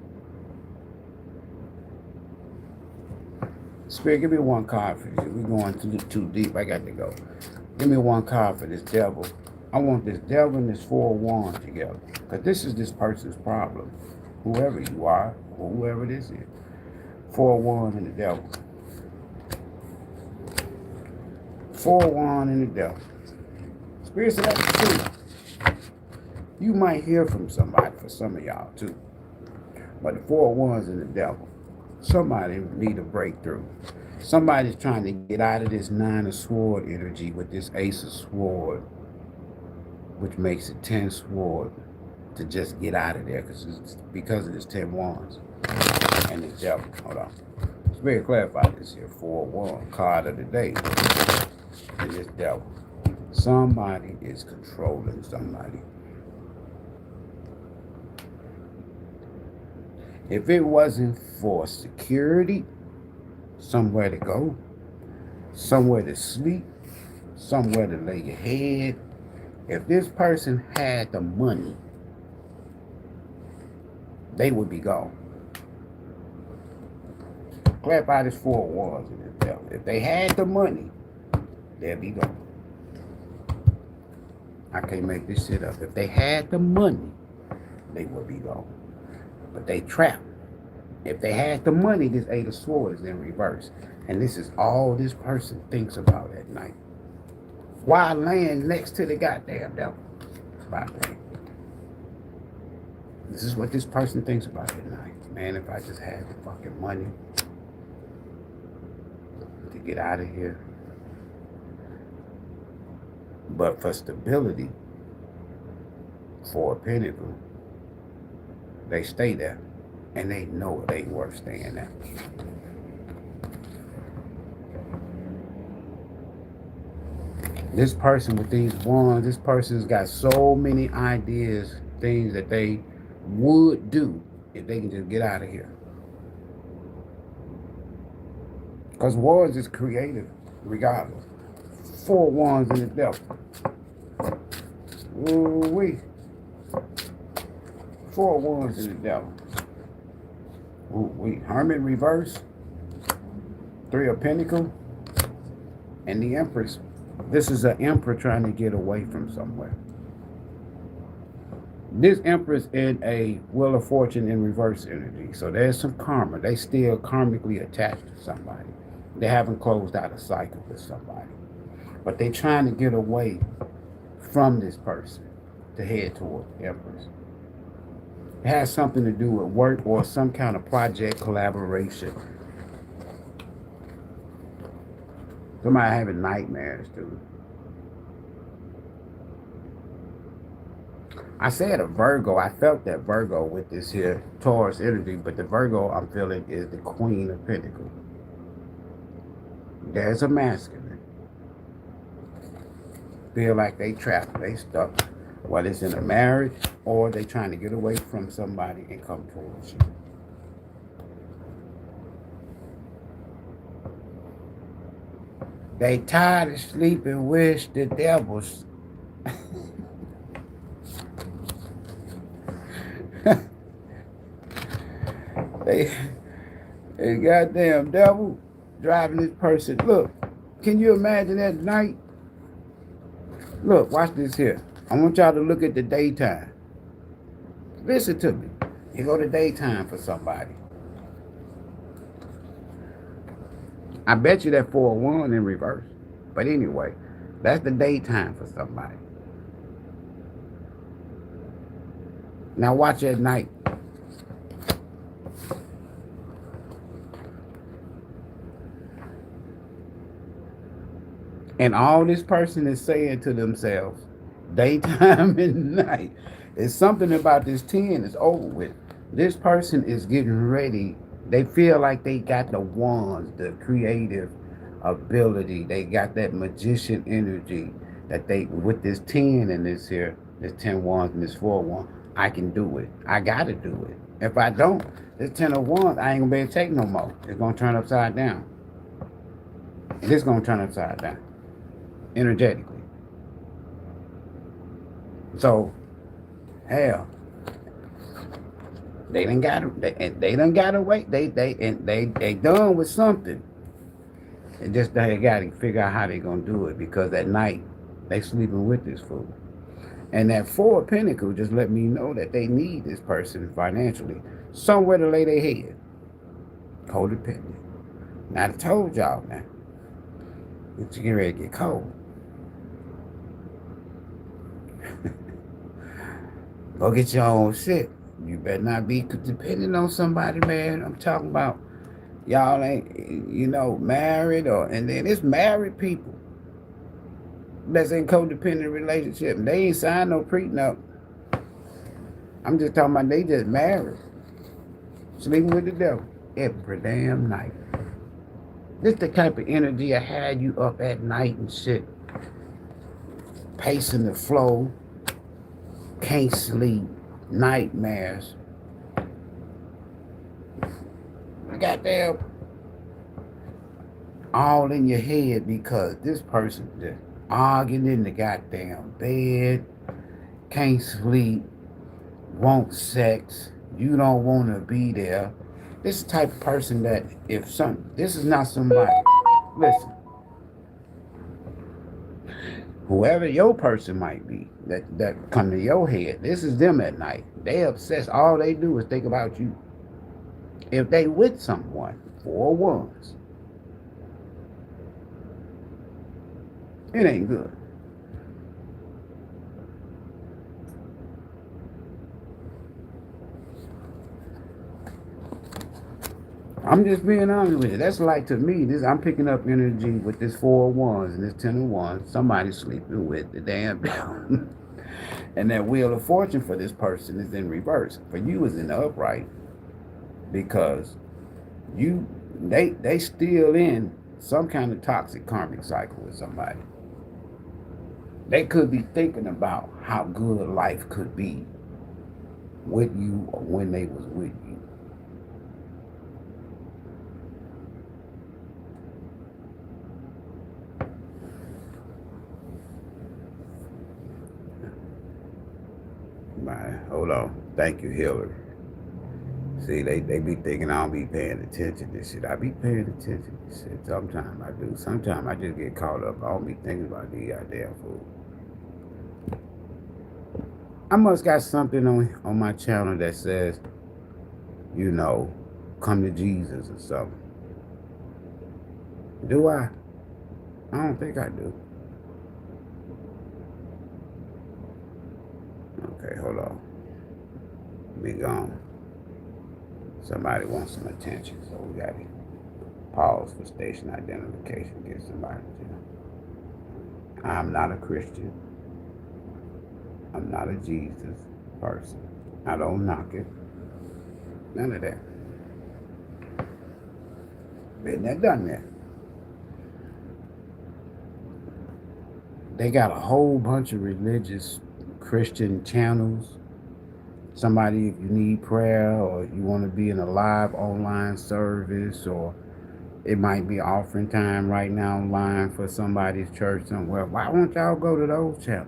Spirit, give me one card for you. We're going too deep. I got to go. Give me one card for this devil. I want this devil and this 4 of Wands together. Because this is this person's problem. Whoever you are, or whoever this is. 4 of Wands and the devil. 4 of Wands and the devil. Spirit said that's the truth. You might hear from somebody, for some of y'all too. But the 4 of Wands and the devil. Somebody need a breakthrough. Somebody's trying to get out of this 9 of Swords energy with this Ace of Swords, which makes it 10 Swords, to just get out of there because of this 10 Wands and this devil. Hold on. Let's very clarify this here. 4 of Wands, card of the day, and this devil. Somebody is controlling somebody. If it wasn't for security, somewhere to go, somewhere to sleep, somewhere to lay your head, if this person had the money, they would be gone. Clarify this 4 of Wands in this devil. If they had the money, they'd be gone. I can't make this shit up. If they had the money, they would be gone. But they trapped. If they had the money, this 8 of Swords is in reverse. And this is all this person thinks about at night. While laying next to the goddamn devil. This is what this person thinks about at night. Man, if I just had the fucking money to get out of here. But for stability, for a pinnacle, they stay there, and they know it ain't worth staying there. This person with these wands, this person's got so many ideas, things that they would do if they can just get out of here. Because wands is creative, regardless. 4 wands in the devil. Ooh-wee. 4 wands in the devil. Ooh-wee. Hermit reverse. 3 of Pentacles. And the Empress, this is an Emperor trying to get away from somewhere. This Empress in a Wheel of Fortune in reverse energy. So there's some karma. They still karmically attached to somebody. They haven't closed out a cycle with somebody. But they're trying to get away from this person to head toward the Empress. It has something to do with work or some kind of project collaboration. Somebody having nightmares, dude. I said a Virgo. I felt that Virgo with this here Taurus energy, but the Virgo I'm feeling is the Queen of Pentacles. There's a masculine. Feel like they trapped, they stuck, whether it's in a marriage or they trying to get away from somebody and come towards you. They tired of sleeping, wish the devils. they goddamn devil driving this person. Look, can you imagine at night? Look, watch this here. I want y'all to look at the daytime. Listen to me. You go to daytime for somebody. I bet you that 4-1 in reverse. But anyway, that's the daytime for somebody. Now watch at night. And all this person is saying to themselves, daytime and night. It's something about this 10 is over with. This person is getting ready. They feel like they got the wands, the creative ability. They got that magician energy that they, with this 10 and this here, this 10 wands and this 4 wands, I can do it. I got to do it. If I don't, this 10 of wands, I ain't going to be able to take no more. It's going to turn upside down. It's going to turn upside down. Energetically. So, hell, they done got they done got away. They done with something. And just they got to figure out how they gonna do it, because at night they sleeping with this fool. And that 4 of Pentacles just let me know that they need this person financially, somewhere to lay their head. Codependent. Now I told y'all now, it's getting ready to get cold. Go get your own shit. You better not be dependent on somebody, man. I'm talking about y'all ain't, married, and then it's married people that's in codependent relationship. They ain't signed no prenup. I'm just talking about they just married. Sleeping with the devil every damn night. This the type of energy I had you up at night and shit. Pacing the flow. Can't sleep, nightmares. Goddamn, all in your head because this person just arguing in the goddamn bed, can't sleep, want sex, you don't want to be there. This is the type of person that this is not somebody. Listen. Whoever your person might be that come to your head, this is them at night. They obsessed. All they do is think about you. If they with someone, 4 wands, it ain't good. I'm just being honest with you. That's like, to me, this, I'm picking up energy with this 4 of wands and this 10 of wands. Somebody sleeping with the damn devil. And that wheel of fortune for this person is in reverse. For you is in the upright. Because they still in some kind of toxic karmic cycle with somebody. They could be thinking about how good life could be with you or when they was with you. Hold on. Thank you, Hillary. See, they be thinking I don't be paying attention to shit. I be paying attention to shit. Sometimes I do. Sometimes I just get caught up. I don't be thinking about these goddamn food. I must got something on my channel that says, you know, come to Jesus or something. Do I? I don't think I do. Okay, hold on. Be gone. Somebody wants some attention, so we got to pause for station identification. Get somebody. I'm not a Christian. I'm not a Jesus person. I don't knock it. None of that. Been there, done that. They got a whole bunch of religious Christian channels. Somebody, if you need prayer or you want to be in a live online service, or it might be offering time right now online for somebody's church somewhere. Why won't y'all go to those channels?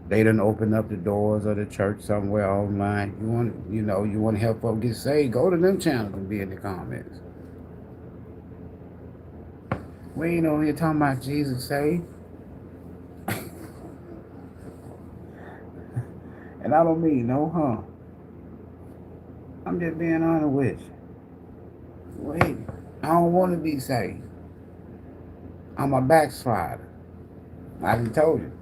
They done open up the doors of the church somewhere online. You want to help folks get saved, go to them channels and be in the comments. We ain't over here talking about Jesus saved. And I don't mean no harm. I'm just being honest with you. Wait, I don't want to be saved. I'm a backslider. I done told you.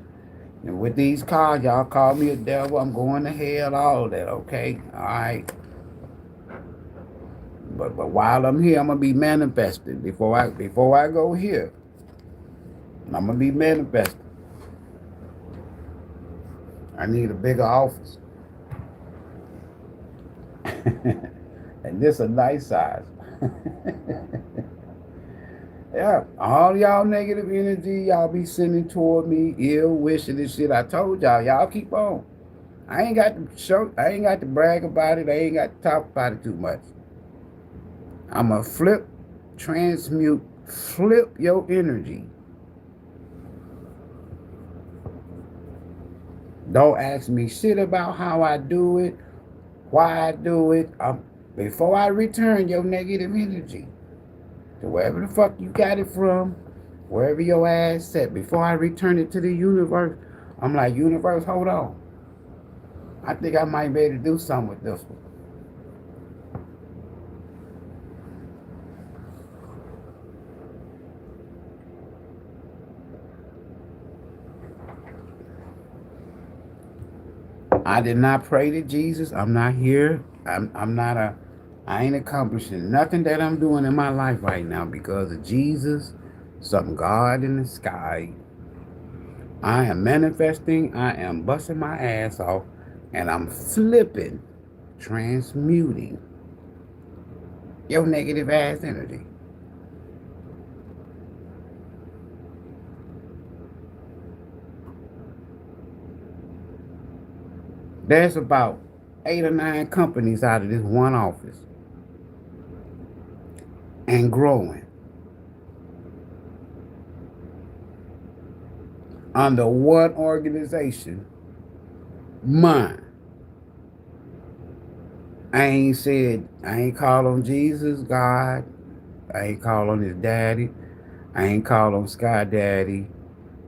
And with these cards, y'all call me a devil. I'm going to hell, all that, okay? All right. But while I'm here, I'm going to be manifested. Before I go here, I'm going to be manifested. I need a bigger office. And this a nice size. Yeah, all y'all negative energy y'all be sending toward me, ill wishing and shit. I told y'all keep on. I ain't got to brag about it. I ain't got to talk about it too much. I'ma flip your energy. Don't ask me shit about how I do it, why I do it. Before I return your negative energy to wherever the fuck you got it from, wherever your ass set, before I return it to the universe, I'm like, universe, hold on. I think I might be able to do something with this one. I did not pray to Jesus. I'm not here. I ain't accomplishing nothing that I'm doing in my life right now because of Jesus, some God in the sky. I am manifesting. I am busting my ass off, and I'm flipping, transmuting your negative ass energy. There's about 8 or 9 companies out of this one office and growing under one organization, mine. I ain't called on Jesus, God. I ain't called on his daddy. I ain't called on Sky Daddy.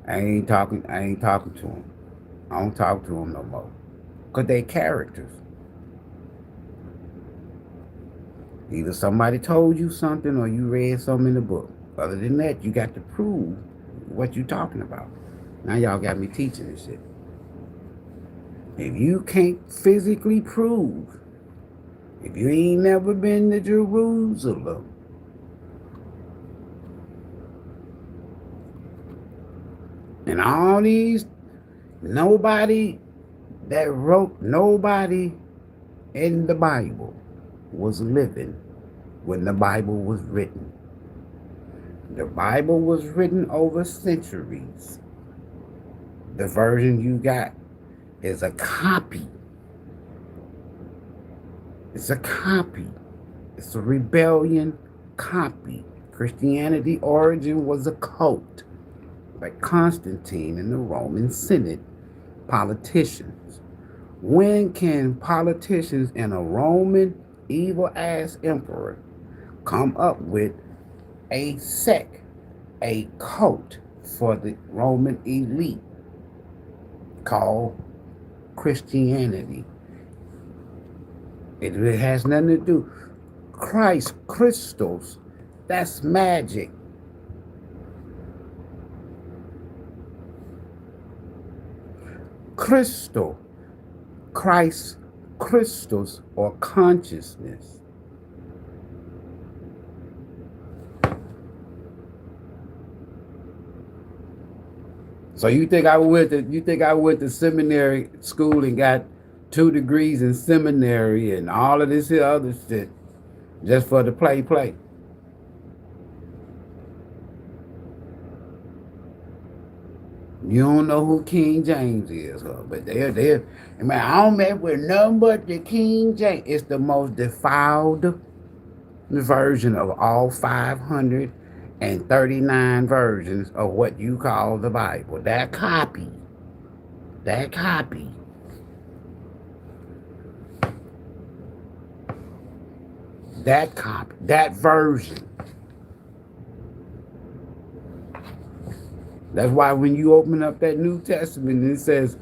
I ain't talking to him. I don't talk to him no more. Because they characters. Either somebody told you something or you read something in the book. Other than that, you got to prove what you're talking about. Now y'all got me teaching this shit. If you can't physically prove, if you ain't never been to Jerusalem, and all these, nobody in the Bible was living when the Bible was written. The Bible was written over centuries. The version you got is a copy. It's a copy. It's a rebellion copy. Christianity origin was a cult by Constantine and the Roman Senate politicians When can politicians and a Roman evil-ass emperor come up with a sect, a cult for the Roman elite called Christianity? It has nothing to do. Christ, crystals, that's magic. Crystal, Christ, crystals, or consciousness. So you think I went to seminary school and got 2 degrees in seminary and all of this here other shit just for the play? You don't know who King James is, huh? But they're, man, I don't mess with nothing but the King James. It's the most defiled version of all 539 versions of what you call the Bible. That copy, that version. That's why when you open up that New Testament, it says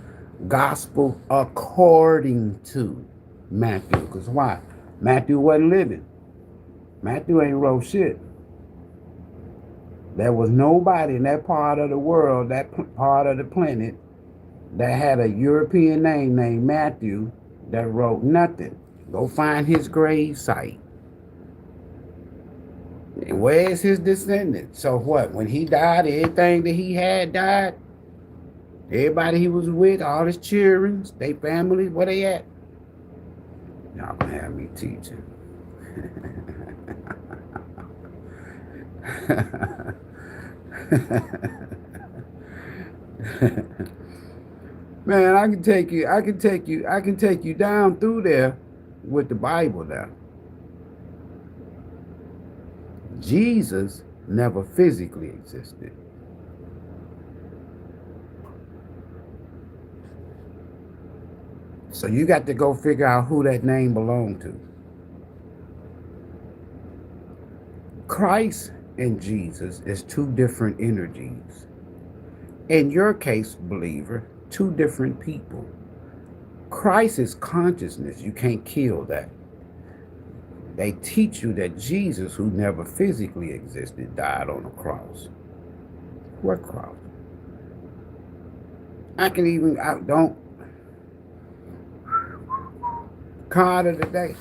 gospel according to Matthew. Because why? Matthew wasn't living. Matthew ain't wrote shit. There was nobody in that part of the world, that part of the planet, that had a European name named Matthew that wrote nothing. Go find his grave site. And where's his descendants? So what? When he died, everything that he had died. Everybody he was with, all his children, their family, where they at? Y'all gonna have me teaching. Man, I can take you down through there with the Bible now. Jesus never physically existed. So you got to go figure out who that name belonged to. Christ and Jesus is 2 different energies. In your case, believer, 2 different people. Christ is consciousness. You can't kill that. They teach you that Jesus, who never physically existed, died on a cross. What cross? I don't. Card of the day.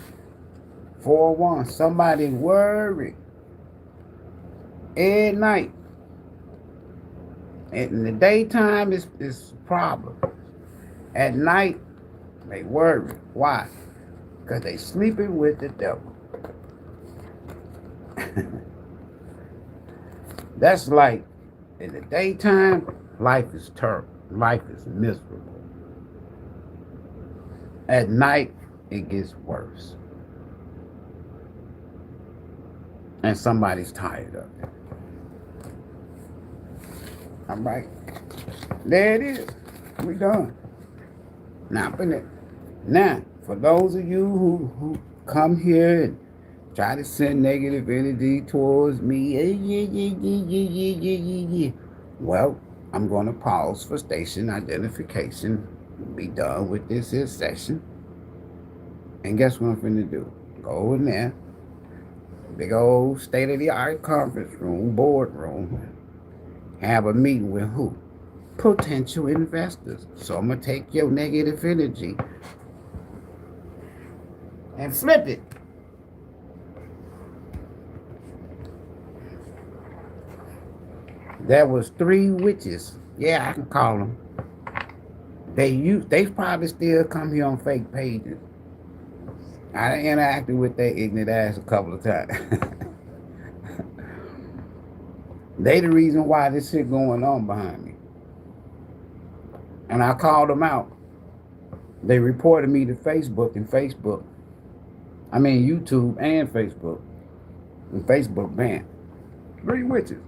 401. Somebody worried. At night. In the daytime, it's a problem. At night, they worry. Why? Because they sleeping with the devil. That's like, in the daytime, life is terrible. Life is miserable. At night, it gets worse. And somebody's tired of it. All right. There it is. We done. Now, for those of you who come here and try to send negative energy towards me, well, I'm going to pause for station identification, be done with this here session. And guess what I'm finna do? Go in there, big old state-of-the-art conference room, boardroom, have a meeting with who? Potential investors. So I'm going to take your negative energy and flip it. There was 3 witches. Yeah, I can call them. They probably still come here on fake pages. I interacted with their ignorant ass a couple of times. They the reason why this shit going on behind me. And I called them out. They reported me to YouTube and Facebook. And Facebook banned 3 witches.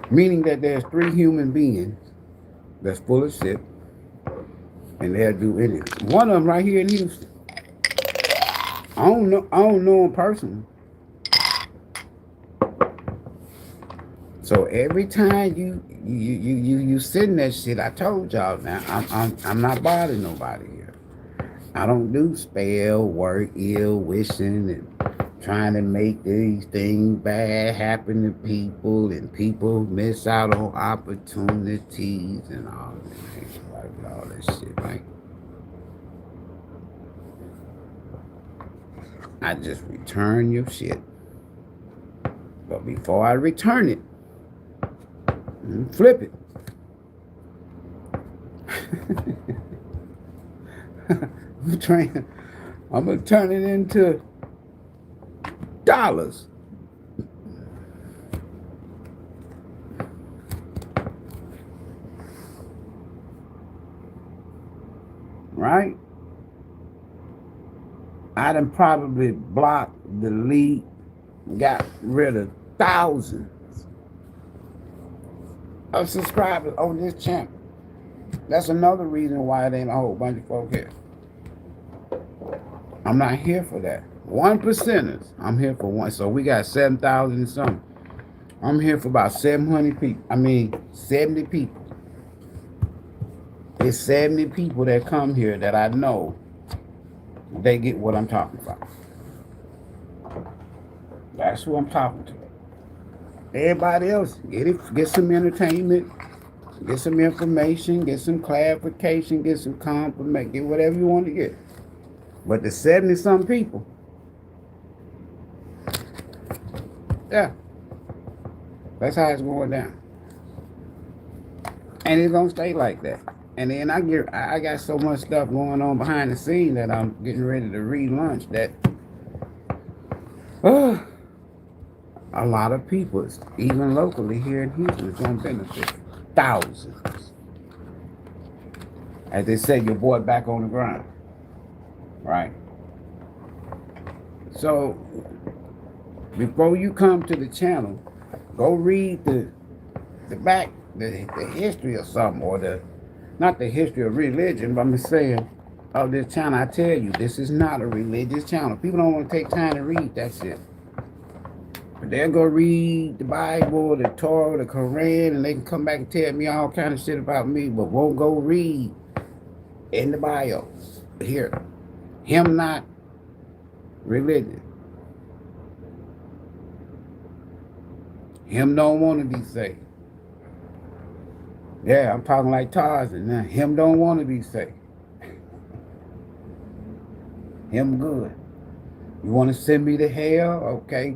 Meaning that there's 3 human beings that's full of shit, and they'll do anything. One of them right here in Houston. I don't know him personally. So every time you send that shit, I told y'all now, I'm not bothering nobody here. I don't do spell, work, ill, wishing, and trying to make these things bad happen to people, and people miss out on opportunities and all that shit, right? I just return your shit. But before I return it, flip it. I'm gonna turn it into dollars. Right? I done probably blocked, delete, got rid of thousands of subscribers on this channel. That's another reason why it ain't a whole bunch of folk here. I'm not here for that. 1%ers. I'm here for one. So we got 7,000 and something. I'm here for about 700 people. 70 people. It's 70 people that come here that I know they get what I'm talking about. That's who I'm talking to. Everybody else, get some entertainment, get some information, get some clarification, get some compliment, get whatever you want to get. But the 70-some people, yeah, that's how it's going down. And it's gonna stay like that. And then I got so much stuff going on behind the scene that I'm getting ready to relaunch that a lot of people, even locally here in Houston, is gonna benefit. Thousands. As they say, your boy back on the grind. Right? So before you come to the channel, go read the history of something, or not the history of religion, but I'm saying of this channel. I tell you, this is not a religious channel. People don't want to take time to read that shit. But they'll go read the Bible, the Torah, the Quran, and they can come back and tell me all kind of shit about me, but won't go read in the bio here. Him not religious. Him don't want to be saved. Yeah, I'm talking like Tarzan now. Him don't want to be saved. Him good. You want to send me to hell? Okay.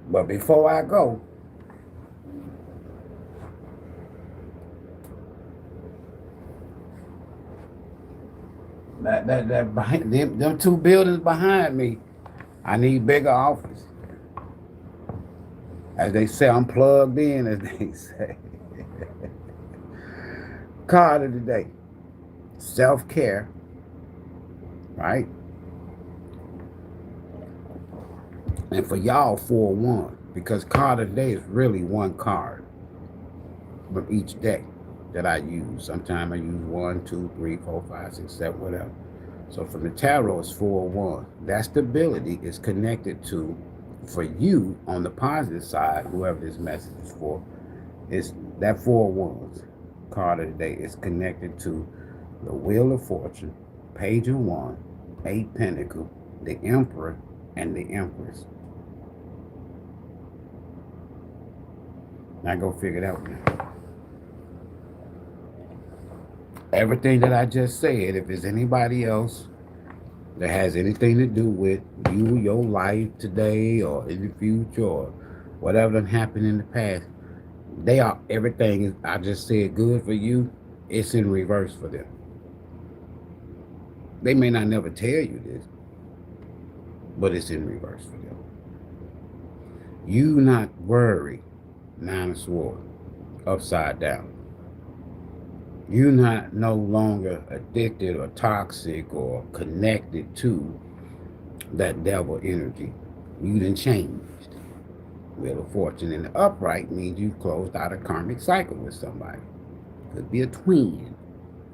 But before I go, them two buildings behind me, I need bigger office. As they say, I'm plugged in, as they say. Card of the day. Self-care. Right? And for y'all, 4-1. Because card of the day is really one card from each deck that I use. Sometimes I use 1, 2, 3, 4, 5, 6, 7, whatever. So from the tarot, it's 4-1. That stability is connected to, for you on the positive side, whoever this message is for, is that 4 wands card of the day is connected to the Wheel of Fortune, Page of Wands, 8 Pentacles, the Emperor, and the Empress. Now go figure it out now. Everything that I just said, if there's anybody else that has anything to do with you, your life today, or in the future, or whatever happened in the past, everything is, I just said, good for you, it's in reverse for them. They may not never tell you this, but it's in reverse for them. You not worry, 9 of Swords, upside down. You're not no longer addicted or toxic or connected to that devil energy. You done changed. Wheel of Fortune in the upright means you closed out a karmic cycle with somebody. Could be a twin.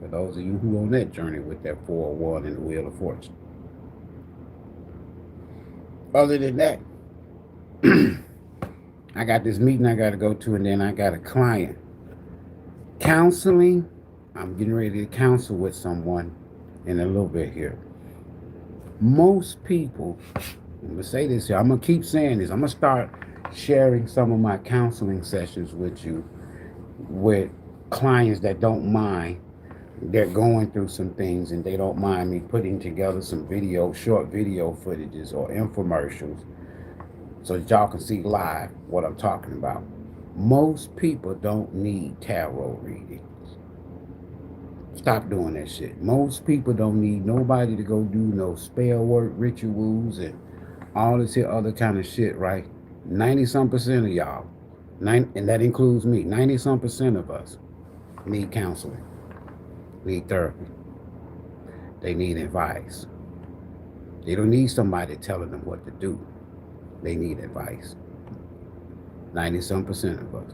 For those of you who on that journey with that 4-1 in the Wheel of Fortune. Other than that, I got this meeting I got to go to, and then I got a client. Counseling, I'm getting ready to counsel with someone in a little bit here. Most people, I'm going to say this here, I'm going to keep saying this. I'm going to start sharing some of my counseling sessions with you, with clients that don't mind. They're going through some things and they don't mind me putting together some short video footages or infomercials so that y'all can see live what I'm talking about. Most people don't need tarot readings. Stop doing that shit. Most people don't need nobody to go do no spell work, rituals, and all this here other kind of shit, right? 90-some% of y'all, and that includes me, 90-some% of us need counseling, need therapy. They need advice. They don't need somebody telling them what to do. They need advice. 90-some% of us.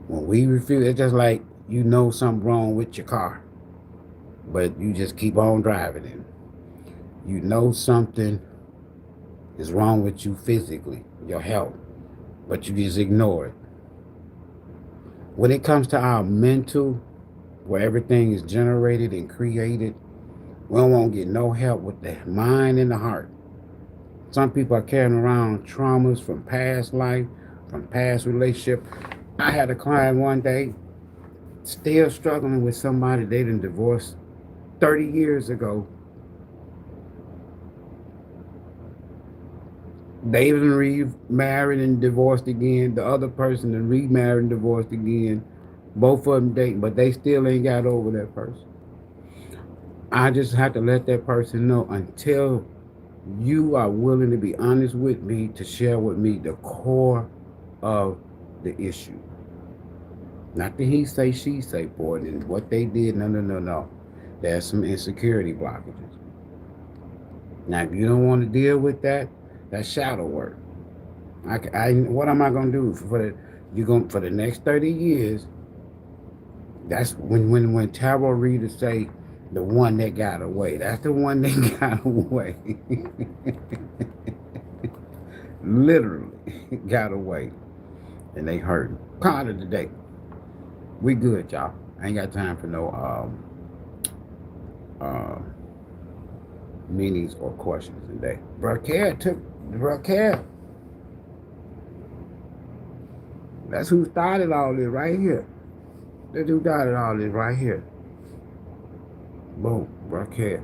When we refuse, it's just like you know something wrong with your car, but you just keep on driving it. You know something is wrong with you physically, your health, but you just ignore it. When it comes to our mental, where everything is generated and created, we don't want to get no help with the mind and the heart. Some people are carrying around traumas from past life, from past relationship. I had a client one day, still struggling with somebody they done divorced 30 years ago. They even remarried and divorced again. The other person then remarried and divorced again. Both of them dating, but they still ain't got over that person. I just have to let that person know, until you are willing to be honest with me, to share with me the core of the issue. Not the he say, she say part and what they did. No. There's some insecurity blockages. Now, if you don't want to deal with that, that's shadow work. What am I gonna do for the next 30 years? That's when tarot readers say the one that got away. That's the one that got away. Literally got away, and they hurt. Card of the day. We good, y'all. I ain't got time for no meanings or questions today. Brocare. That's who started all this right here. That's who started all this right here. Boom, Brocare.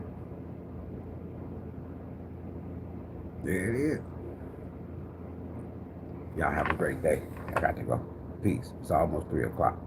There it is. Y'all have a great day. I got to go. Peace. It's almost 3 o'clock.